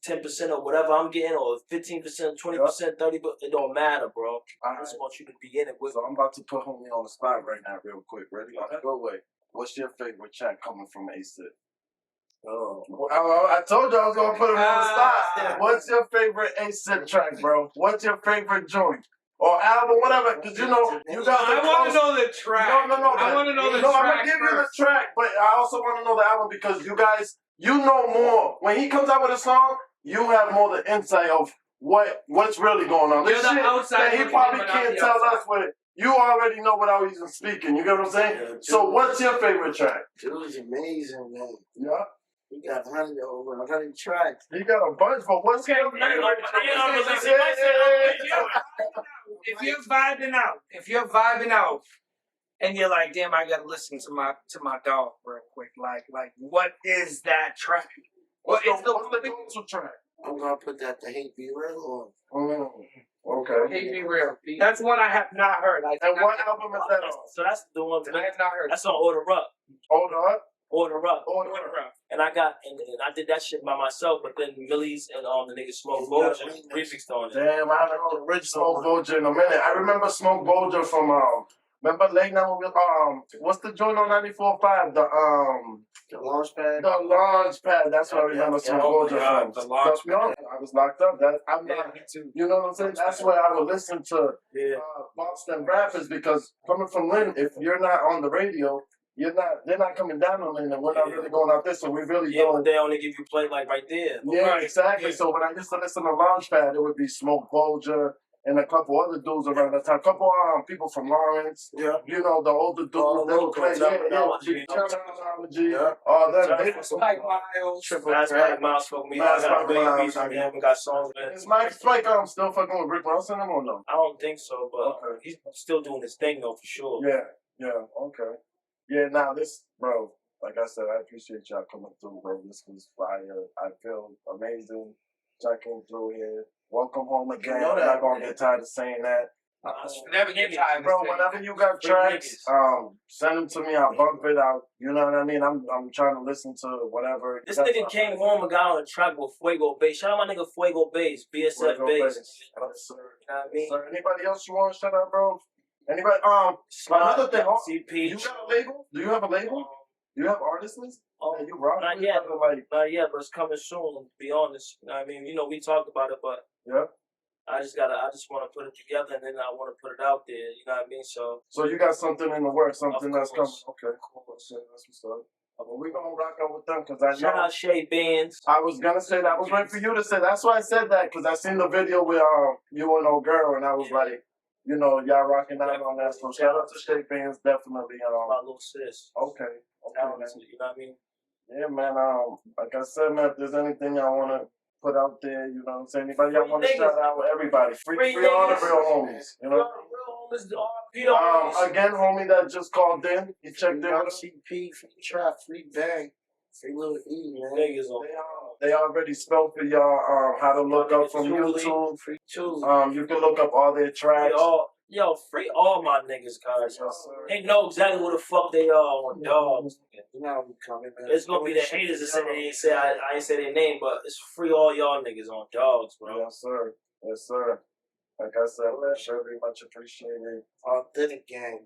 10% or whatever I'm getting, or 15%, 20%, 30%. It don't matter, bro. I just want you to be in it with. So I'm about to put homie on the spot right now, real quick. Ready? Go away. What's your favorite track coming from A-Sip? I told you I was gonna put him on the spot. What's your favorite A-Sip track, bro? What's your favorite joint? Or album, whatever, because you know, you got I want to know the track. No. I want to know the track. I'm going to give you the track, but I also want to know the album because you guys, you know more. When he comes out with a song, you have more the insight of what's really going on. This shit that he probably can't tell us what you already know without even speaking. You get what I'm saying? Yeah, so what's your favorite track? It was amazing, man. Yeah. We got over 100 tracks. He got a bunch, but what's your favorite If you're vibing out, and you're like, damn, I gotta listen to my dog real quick. Like, what is that track? What's the go-to track? I'm gonna put that to Hate Be Real on. Okay. Hate Be Real. That's one I have not heard. And what album is that on? So that's the one I have not heard. That's on Order Up. Order Up. And I did that shit by myself, but then Millie's and the nigga Smoke Bolger remixed on it. Damn, I haven't heard original Smoke Bolger in a minute. I remember Smoke Bolger from remember late night what's the joint on 94.5? The launch pad. The launch pad. That's what I remember Smoke Bolger from. The launch pad. I was locked up. You know what I'm saying? That's where I would listen to Boston rappers because coming from Lynn, if you're not on the radio, they're not coming down on Lynn, and we're not really going out there, so we really don't. They only give you play like right there. Yeah, exactly. So when I used to listen to Launchpad, it would be Smoke Bolger and a couple other dudes around the time. A couple people from Lawrence. Yeah. You know, the older dudes that would play. Terminology. All that. Spike Miles. Spike Miles for me. I got million beats on him. We got songs with it. Is Mike Spike still fucking with Rick Ross in him or no? I don't think so, but he's still doing his thing though, for sure. Yeah, okay. Yeah, now this, bro, like I said, I appreciate y'all coming through, bro. This was fire. I feel amazing. Y'all came through here. Welcome home again. I'm not going to get tired of saying that. Never get tired, bro. Whenever you got tracks, send them to me. I'll bump it out. You know what I mean? I'm trying to listen to whatever. This nigga came home and got on a track with Fuego Bass. Shout out my nigga Fuego Bass, BSF Bass. Yes, sir. You know what I mean? Sir, anybody else you want to shout out, bro? Anybody? Another thing. CP. You got a label? Do you have a label? Do you have artist list? You rock not yet. Not yet, but it's coming soon. To be honest, you know what I mean, we talked about it, but I just want to put it together, and then I want to put it out there. You know what I mean? So you got something in the works, something that's coming. course. Okay, cool. Shit, that's what's up. Well, we gonna rock out with them because I shout know. out Shay Bands. I was gonna say that. I was waiting for you to say. That's why I said that because I seen the video with you and old girl, and I was like, you know, y'all rocking out on that. So shout out to Shay Fans, definitely. My little sis. Okay, man. You know what I mean? Yeah, man. Like I said, man, if there's anything I wanna put out there, you know what I'm saying? Anybody Free y'all wanna niggas. shout out with everybody? Free Free all the niggas. real homies. You know. Real homies, the RP homies. Again, homie that just called in. He checked in Free with us. CP, free trap, free bang, free little E, man. Niggas on. They already spelled for y'all how to look up from YouTube. Free too. You can look up all their tracks. Free all my niggas, guys. Yes, sir. They know exactly who the fuck they are on dogs. You know we coming, man. It's gonna be the haters that say they ain't say I ain't say their name, but it's free all y'all niggas on dogs, bro. Yes, sir. Yes, sir. Like I said, man, very much appreciated. Authentic gang,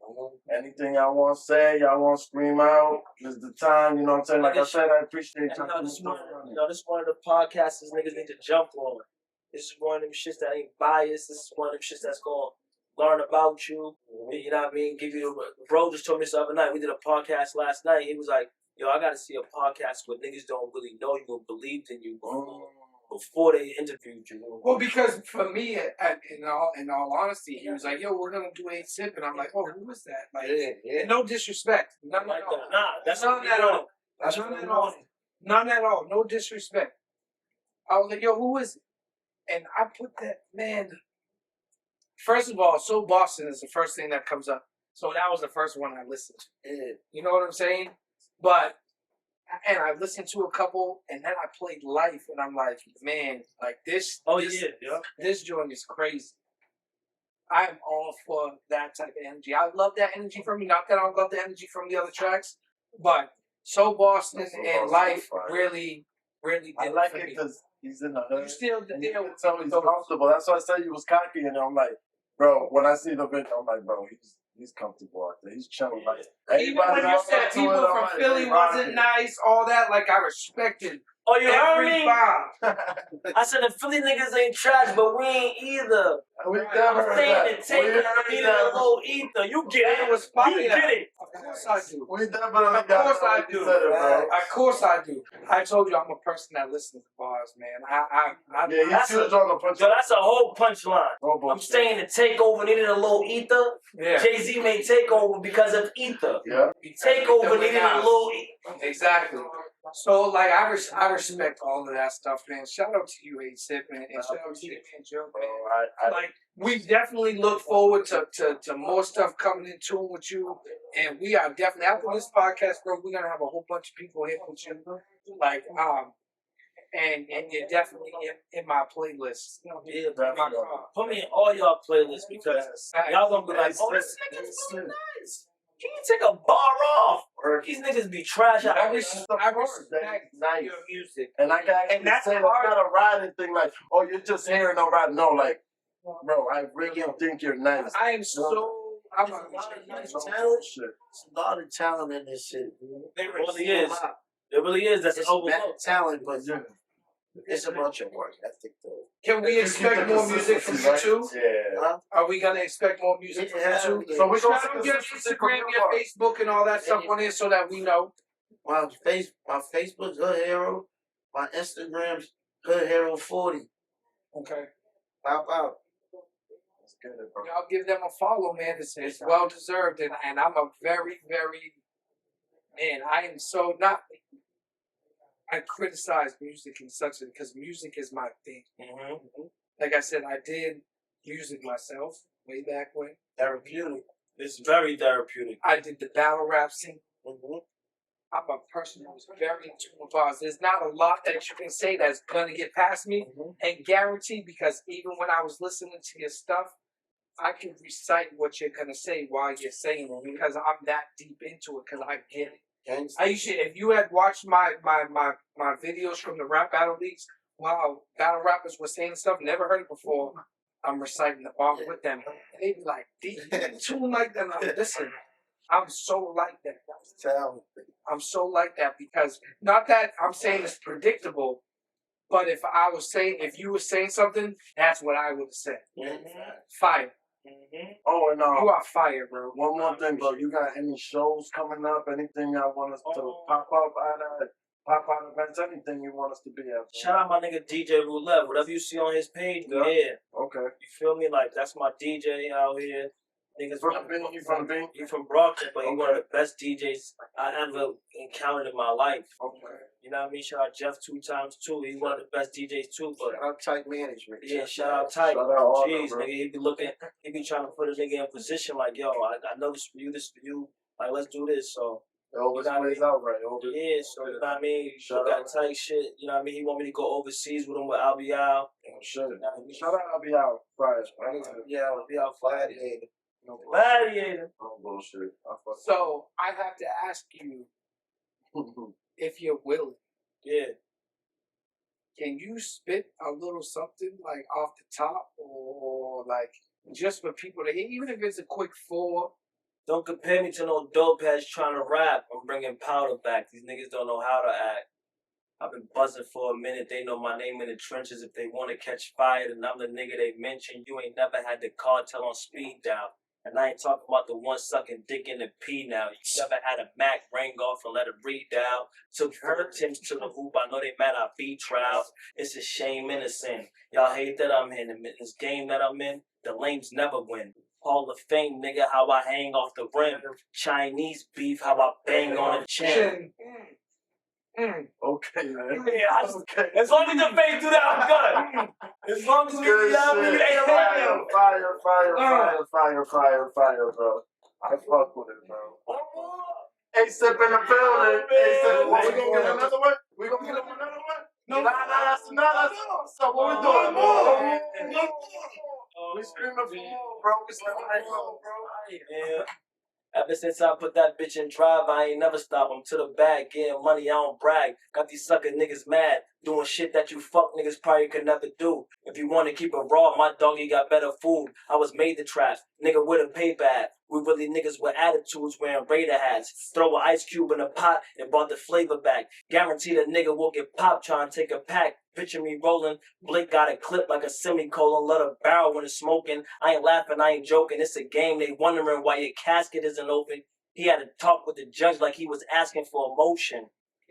man. Anything y'all want to say, y'all want to scream out, this is the time, you know what I'm saying? Like I said, I appreciate y'all. This one of the podcasts niggas need to jump on. This is one of them shits that ain't biased. This is one of them shits that's gonna learn about you. You know what I mean? Give you bro just told me this the other night. We did a podcast last night. He was like, yo, I gotta see a podcast where niggas don't really know you and believed in you before they interviewed you. Well, because for me, in all honesty, he was like, "Yo, we're gonna do a sip," and I'm like, "Oh, who is that?" Like, Yeah. no disrespect, none Like at all. that. Nah, that's None what at all. That's None what at all. None at all. No disrespect. I was like, "Yo, who is it?" And I put that man. First of all, So Boston is the first thing that comes up. So that was the first one I listened to. Yeah. You know what I'm saying? And I listened to a couple, and then I played Life, and I'm like, man, like this. Oh this, yeah. This joint is crazy. I'm all for that type of energy. I love that energy from you. Not that I don't love the energy from the other tracks, but So Boston So and Boston Life is fire. really did I it like for it me. because he's in the hood. You still And deal you with can tell he's comfortable. That's why I said you was cocky, and I'm like, bro, when I see the video, I'm like, bro, he's comfortable out there. He's chilling. Like, even when you said people from Philly wasn't nice, all that, like I respected Oh, you heard every me? vibe. I said the Philly niggas ain't trash, but we ain't either. We I'm never I'm heard saying that. to take it, I needed a little ether. You get it. It was fire. You get it. Of course I do. We definitely Of got course I it. do. You said it, bro. Of course I do. I told you I'm a person that listens to bars, man. Yeah, he's That's huge on the punch. Yo, that's a whole punchline. No I'm bullshit. saying the takeover needed a little ether. Yeah. Jay-Z made takeover because of ether. Yeah. Takeover needed a little ether. Exactly. So like I respect all of that stuff, man. Shout out to you, A-Sip, man, and shout out to you, man, Joe, Bro, man. Like we definitely look forward to more stuff coming in tune with you, and we are definitely after this podcast, bro. We're gonna have a whole bunch of people here with you, like and you're definitely in my playlist. Yeah, In my bro. car. Put me in all y'all playlists because y'all gonna be like, oh, this nigga's really nice. He can take a bar off. These niggas be trash out I here. respect nice. your music. And I can actually And that's say it's hard. not a riding thing like, oh, you're just hearing no riding. No, like, bro, I really think you're nice. I am so. I'm a Nice No talent. bullshit. It's a lot of talent in this shit. It really is. It really is. That's an It's bad overlook. talent, but it's a bunch of work ethic though. Can we expect more music from you too? Yeah. Are we gonna expect more music from you too? So we're going Shout out to your Instagram, your Facebook, and all that stuff on there so that we know. My Facebook's Hood Hero. My Instagram's Hood Hero 40. Okay. Pop out. Let's get it, bro. Y'all give them a follow, man. It's well deserved, and I'm a very, very man. I am so not. I criticize music in such a because music is my thing. Mm-hmm. Like I said, I did music myself way back when. Therapeutic. It's very therapeutic. I did the battle rap scene. Mm-hmm. I'm a person who's very in tune with bars. There's not a lot that you can say that's gonna get past me, and guarantee because even when I was listening to your stuff, I can recite what you're gonna say while you're saying it because I'm that deep into it because I get it. I used to, if you had watched my videos from the rap battle leagues, wow, battle rappers were saying stuff never heard it before. I'm reciting the bar with them, and they be like, "Deep in tune like that." I'm listen. I'm so like that. Talent. I'm so like that because not that I'm saying it's predictable, But if you were saying something, that's what I would have said. Mm-hmm. Fire. Mm-hmm. Oh, and You are fire, bro. one more thing, bro. You got any shows coming up? Anything y'all want us to pop up out events? Anything you want us to be at? Shout out my nigga DJ Roulette. Whatever you see on his page, Yeah. yeah. Okay. You feel me? Like, that's my DJ out here. Niggas From the Bing, you from the Bing? He from Brockton, but he one of the best DJs I ever encountered in my life. Okay. You know what I mean? Shout out Jeff 2 times 2. He one of the best DJs too. But Shout out tight management. yeah, shout out Tyke. Shout out all Jeez, them, bro. nigga, he be trying to put a nigga in position like, yo, I know this for you. Like, let's do this. So It always plays out right. Always. yeah, so you know what I mean? Shout Look out. at Tyke shit. You know what I mean? He want me to go overseas with him with Albial. Shit. You know what I mean? Shout out, I'll be out Friday. Yeah, Albial flag. Gladiator. No Gladiator. bullshit. I fuck So I have to ask you if you're willing. Yeah. Can you spit a little something like off the top, or like just for people to hear, even if it's a quick 4? Don't compare me to no dope ass trying to rap. I'm bringing powder back. These niggas don't know how to act. I've been buzzing for a minute. They know my name in the trenches. If they want to catch fire, then I'm the nigga they mention. You ain't never had the cartel on speed dial. And I ain't talking about the one sucking dick in the P now. You never had a Mac ring off and let it breathe down. Took her Tims to the hoop. I know they mad I beat trials. It's a shame and a sin. Y'all hate that I'm in this game that I'm in. The lames never win. Hall of Fame, nigga, how I hang off the rim. Chinese beef, how I bang on the chin. Okay, man. Yeah, Okay. as long as the face do that, I'm good. As long as we Good ain't shit. around. Fire, bro. I fuck with it, bro. Hey, Zipp in the building. Hey, Zipp, what, we gonna get another one? We gonna get another one? No, that's another. So what we doing? More. We screaming for more, bro. We screaming for more, bro. Yeah. Ever since I put that bitch in drive, I ain't never stop. I'm to the bag, getting money, I don't brag. Got these sucker niggas mad, doing shit that you fuck niggas probably could never do. If you want to keep it raw, my doggy got better food. I was made to trap, nigga with a paper hat. We really niggas with attitudes wearing Raider hats. Throw an ice cube in a pot and brought the flavor back. Guaranteed a nigga will get popped trying to take a pack. Picture me rolling, Blake got a clip like a semicolon, let a barrel when it's smoking. I ain't laughing, I ain't joking, it's a game, they wondering why your casket isn't open. He had to talk with the judge like he was asking for a motion.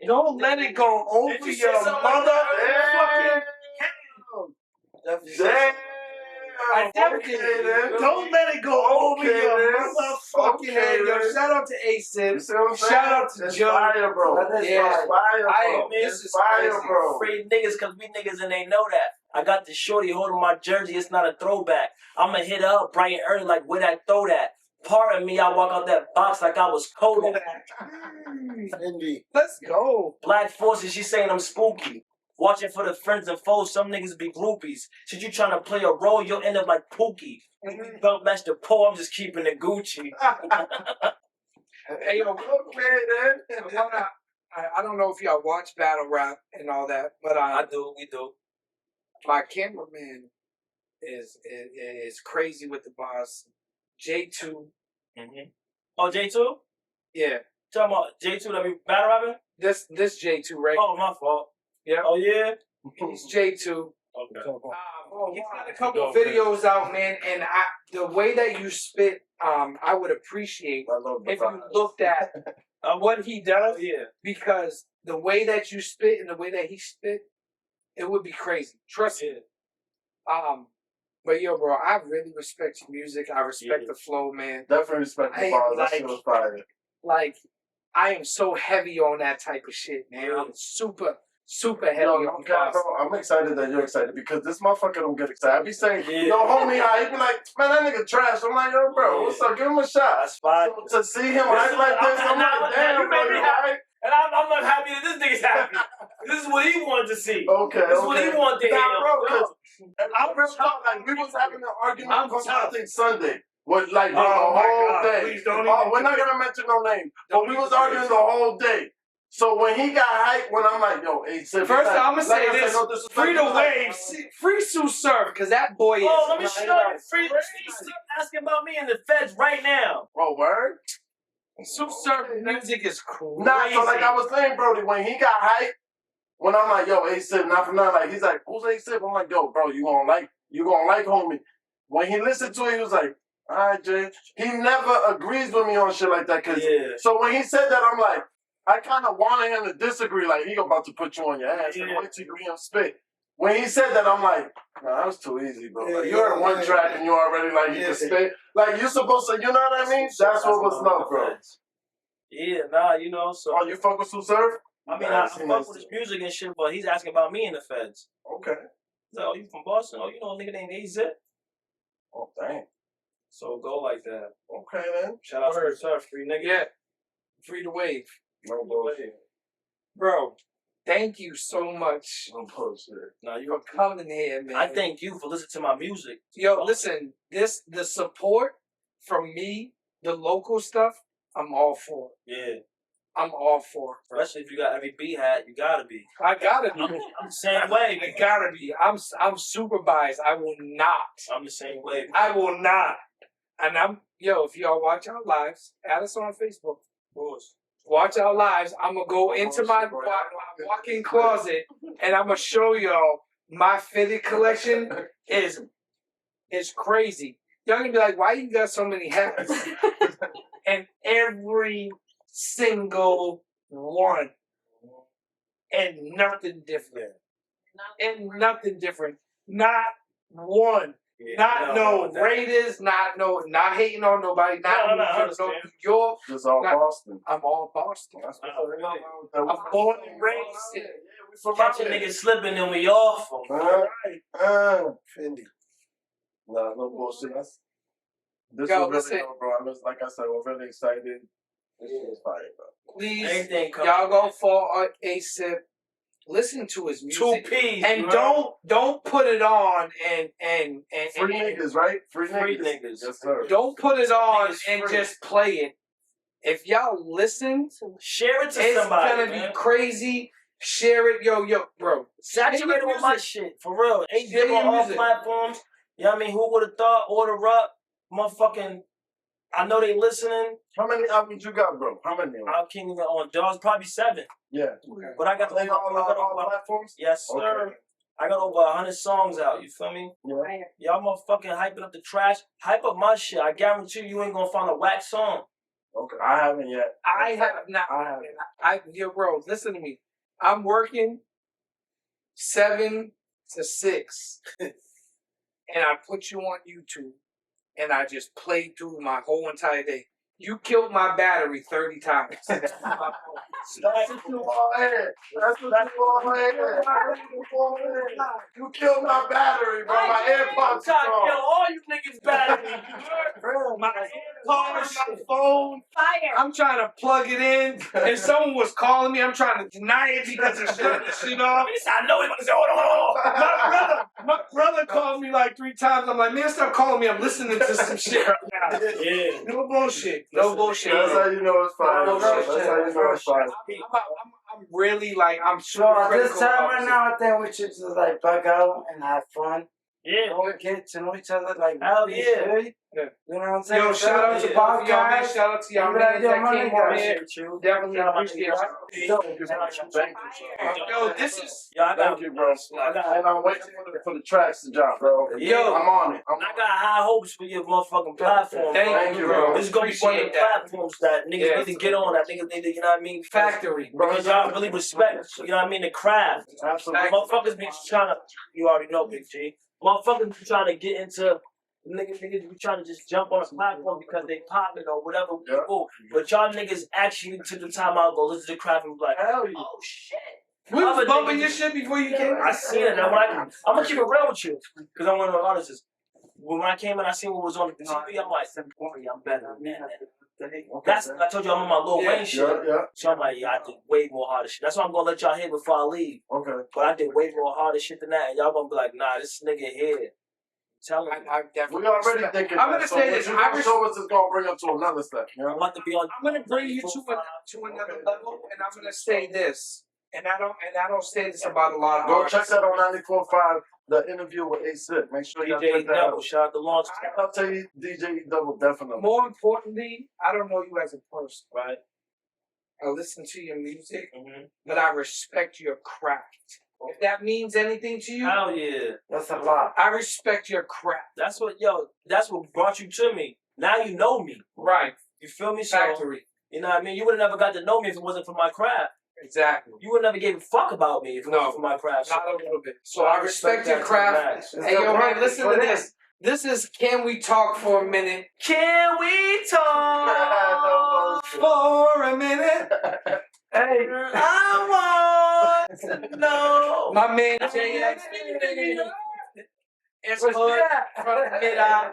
Don't let it go over Did you say your something like mother. that? Damn. I definitely don't let it go over your motherfucking head. Yo, shout out to A-Sip. You see what I'm saying? Shout out to It's Joe. fire, bro. Yeah. It's fire, bro. This It's is fire, crazy. bro. Afraid niggas cause we niggas and they know that. I got the shorty holding my jersey, it's not a throwback. I'ma hit her up bright and early like where that throw that. Pardon me, I walk out that box like I was Kodak. Indy. Let's go. Black forces, she saying I'm spooky. Watching for the friends and foes, some niggas be groupies. Shit, you trying to play a role, you'll end up like Pookie. Belt match the pole, I'm just keeping it Gucci. Hey, yo, I don't know if y'all watch battle rap and all that, but We do. my cameraman is crazy with the bars. J2, Mm-hmm. Oh, J2? yeah, Talking about J2 that be battle rapping? this J2 right? Oh, my fault. Yeah. Oh, yeah? He's J2. Okay. He's got a couple videos out, man, and the way that you spit, I would appreciate I love the if you vibes. looked at what he does, Yeah. because the way that you spit and the way that he spit, it would be crazy. Trust me. But yo, bro, I really respect your music. I respect the flow, man. Definitely respect the I bars. That like- shit was fire. Like, I am so heavy on that type of shit, man. I'm super heavy Yo, on bars. bro, I'm excited that you're excited because this motherfucker don't get excited. I be saying, Yeah. yo, homie, he be like, man, that nigga trash. I'm like, yo, bro, what's up? Give him a shot. That's fine. So, to see him act like this, I'm like, damn, you bro, made me you happy. right? And I'm not happy that this nigga's happy. This is what he wanted to see. Okay, This is what he wanted to hear. Nah, bro, 'cause I'm real talk, like, we was having an argument I'm on, I tough. think, Sunday. With, like, bro, Oh, the my whole God, day. please don't Oh, even we're do not it. going to mention no name. But Don't we even was do arguing it. the whole day. So when he got hyped, when I'm like, yo, hey, Zipp, First, like, I'm gonna say I said, this: no disrespect, free the he's like, wave, free Sue Surf, because that boy is. Oh, let me Nah, show he you. right. Free asking about me in the feds right now. bro, word? Sue Surf music is crazy. Nah, so like I was saying, Brody, when he got hyped, when I'm like, yo, A-Sip, not for nothing, like, he's like, who's A-Sip? I'm like, yo, bro, you gonna like homie. When he listened to it, he was like, all right, Jay. He never agrees with me on shit like that. So when he said that, I'm like, I kind of wanted him to disagree. Like, he about to put you on your ass. Like, wait till you hear him spit. When he said that, I'm like, nah, that was too easy, bro. Like, you heard one track and you already like you can spit. Like, you're supposed to, you know what I mean? That's what was up, bro. Yeah, nah, you know, so. Oh, you fuck with Sue Surf? I mean, I fuck with his music and shit, but he's asking about me in the feds. Okay. He's like, oh, you from Boston? Oh, you know a nigga named Zipp? Oh, dang. So go like that. Okay, then. Shout out to Surf, free nigga. Yeah. Free the wave. No bullshit. Bro, thank you so much No bullshit. Nah, you for coming here, man. I thank you for listening to my music. Yo, listen, the support from me, the local stuff, I'm all for it. Yeah. I'm all for it. Especially if you got every B hat, you gotta be. I gotta be. I'm the same way. I gotta be. I'm super biased. I will not. I'm the same way. I will not. And if y'all watch our lives, add us on Facebook. Of course. Watch our lives. I'm gonna go into my walk-in closet and I'm gonna show y'all my fitted collection is crazy. Y'all gonna be like, why you got so many hats? And every single one, and nothing different. Not one. Yeah, Raiders, not hating on nobody, not New York. Just all Boston. I'm all Boston. That's what I'm born and raised here. Catch a nigga slipping and we off. Fendi. Nah, no bullshit. This Yo, was really dope, bro. Like I said, we're really excited. This shit is fire, bro. Please, y'all go for A-Sip. Listen to his music. 2Ps, and bro. don't put it on and free niggas, right? Free niggas. Yes, sir. Don't put it on and just play it. If y'all listen, share it to it's somebody. It's gonna be crazy. Share it, yo, bro. Saturate it with my shit, for real. Ain't Share Zipp on your all music. platforms. You know what I mean? Who would have thought? Order up, motherfucking. I know they listening. How many albums you got, bro? How many? I can't even on Jaws, probably 7. Yeah. But I got Are they all platforms? Yes, sir. Okay. I got over 100 songs out. You feel me? Yeah. Y'all motherfucking hyping up the trash. Hype up my shit. I guarantee you ain't gonna find a whack song. Okay. I haven't yet. I have not. Yo, bro, listen to me. I'm working 7 to 6, and I put you on YouTube, and I just played through my whole entire day. You killed my battery 30 times. That's what you all had. That's what you all had. You killed my battery, bro. My AirPods kill are all you niggas battery. My AirPods, my phone. Fire. I'm trying to plug it in, and someone was calling me. I'm trying to deny it because they're shutting the shit off. I know he was say, hold on. My brother called me like 3 times. I'm like, man, stop calling me. I'm listening to some shit right now. Yeah. No bullshit. No bullshit. That's how you know it's fire. No That's bullshit. how you know it's fire. I'm really like, I'm So super at this critical time about right this. now, I think we should just like bug out and have fun. Yeah. Or get to know each other like Hell really yeah. good. Yeah. You know what I'm saying? Yo, shout out to Yeah. both of y'all, man. Shout out to y'all, Give it man, up, yo, that my came nigga. on here. Definitely appreciate it. Thank you. Yo, this is... Yo, I got, Thank you, bro. I got, And I'm waiting for the tracks to drop, bro. Yo. I'm on it. I got high hopes for your motherfucking platform. Thank you, bro. This is gonna be one of the Appreciate that. platforms that niggas need to get on. That niggas need to, you know what I mean? Factory. Because y'all really respect, you know what I mean, the craft. Absolutely. Motherfuckers be trying to, you already know, Big G. Motherfuckers be trying to get into, niggas be trying to just jump on a platform because they popping or whatever. Yeah. Cool. But y'all niggas actually took the time out to go listen to the craft and be like, Hell yeah. oh shit. We was Other bumping niggas- your shit before you came. I seen it. Now, I'm gonna keep it real with you, because I'm one of the artists. When I came in, I seen what was on the TV. I'm like, I'm better than that. That's I told you I'm on my Lil Wayne shit. Yeah. So I'm like, yeah, I did way more harder shit. That's why I'm gonna let y'all hear before I leave. Okay. But I did way more harder shit than that, and y'all gonna be like, nah, this nigga here. Tell him. I definitely We already thinking. I'm gonna say this. I show us is gonna bring us to another step. You I'm know? about to be on. I'm gonna bring you to another level, and I'm gonna say this. And I don't say this about a lot of Go artists. check that on 94.5. The interview with A-Sip. Make sure y'all DJ check that Double, out. shout out to Launch. I'll tell you, DJ Double definitely. More importantly, I don't know you as a person, Right. I listen to your music, Mm-hmm. but I respect your craft. If that means anything to you, Hell yeah. That's a lot. I respect your craft. That's what brought you to me. Now you know me. Right. You feel me? So, Factory. you know what I mean? You would have never got to know me if it wasn't for my craft. Exactly. You would never gave a fuck about me if it wasn't for my craft. So, Not a little bit. So I respect your that to the craft. max. Hey, yo, man, listen to this. This is Can We Talk for a Minute? Can we talk For a minute. Hey, I want to know. My man JX. It's what's Hood that? from Mid-Eye.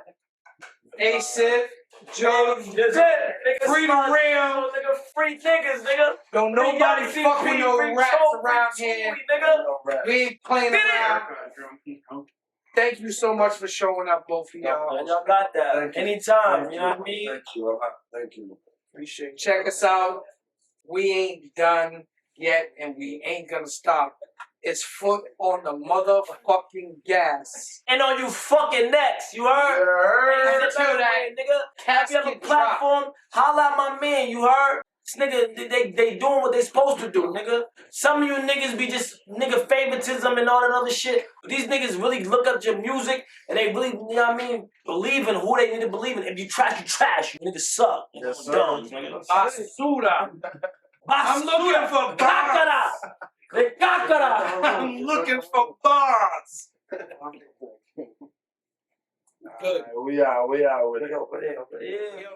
A-Sip. Joe. Free the real. Nigga, free niggas, nigga. Don't nobody fuck with no rats around here. Nigga. We ain't playing around. Thank you so much for showing up, both of y'all. Man, y'all got that. Thank you. Anytime, you know what I mean? Thank you. Thank you. Appreciate it. Check us out. We ain't done yet, and we ain't gonna stop. It's foot on the motherfucking gas. And on you fucking necks, you heard? Until that nigga. If you have a casket drop. platform, holla at my man, you heard? This nigga, they doing what they supposed to do, nigga. Some of you niggas be just nigga favoritism and all that other shit. But these niggas really look up your music and they really, you know what I mean, believe in who they need to believe in. If you trash, you trash. You niggas suck. You Yes, sir. dumb, nigga. Basura. I'm looking for Cácara. bars. Cácara. I'm looking for bars. Good. We out with it. over there. Yeah.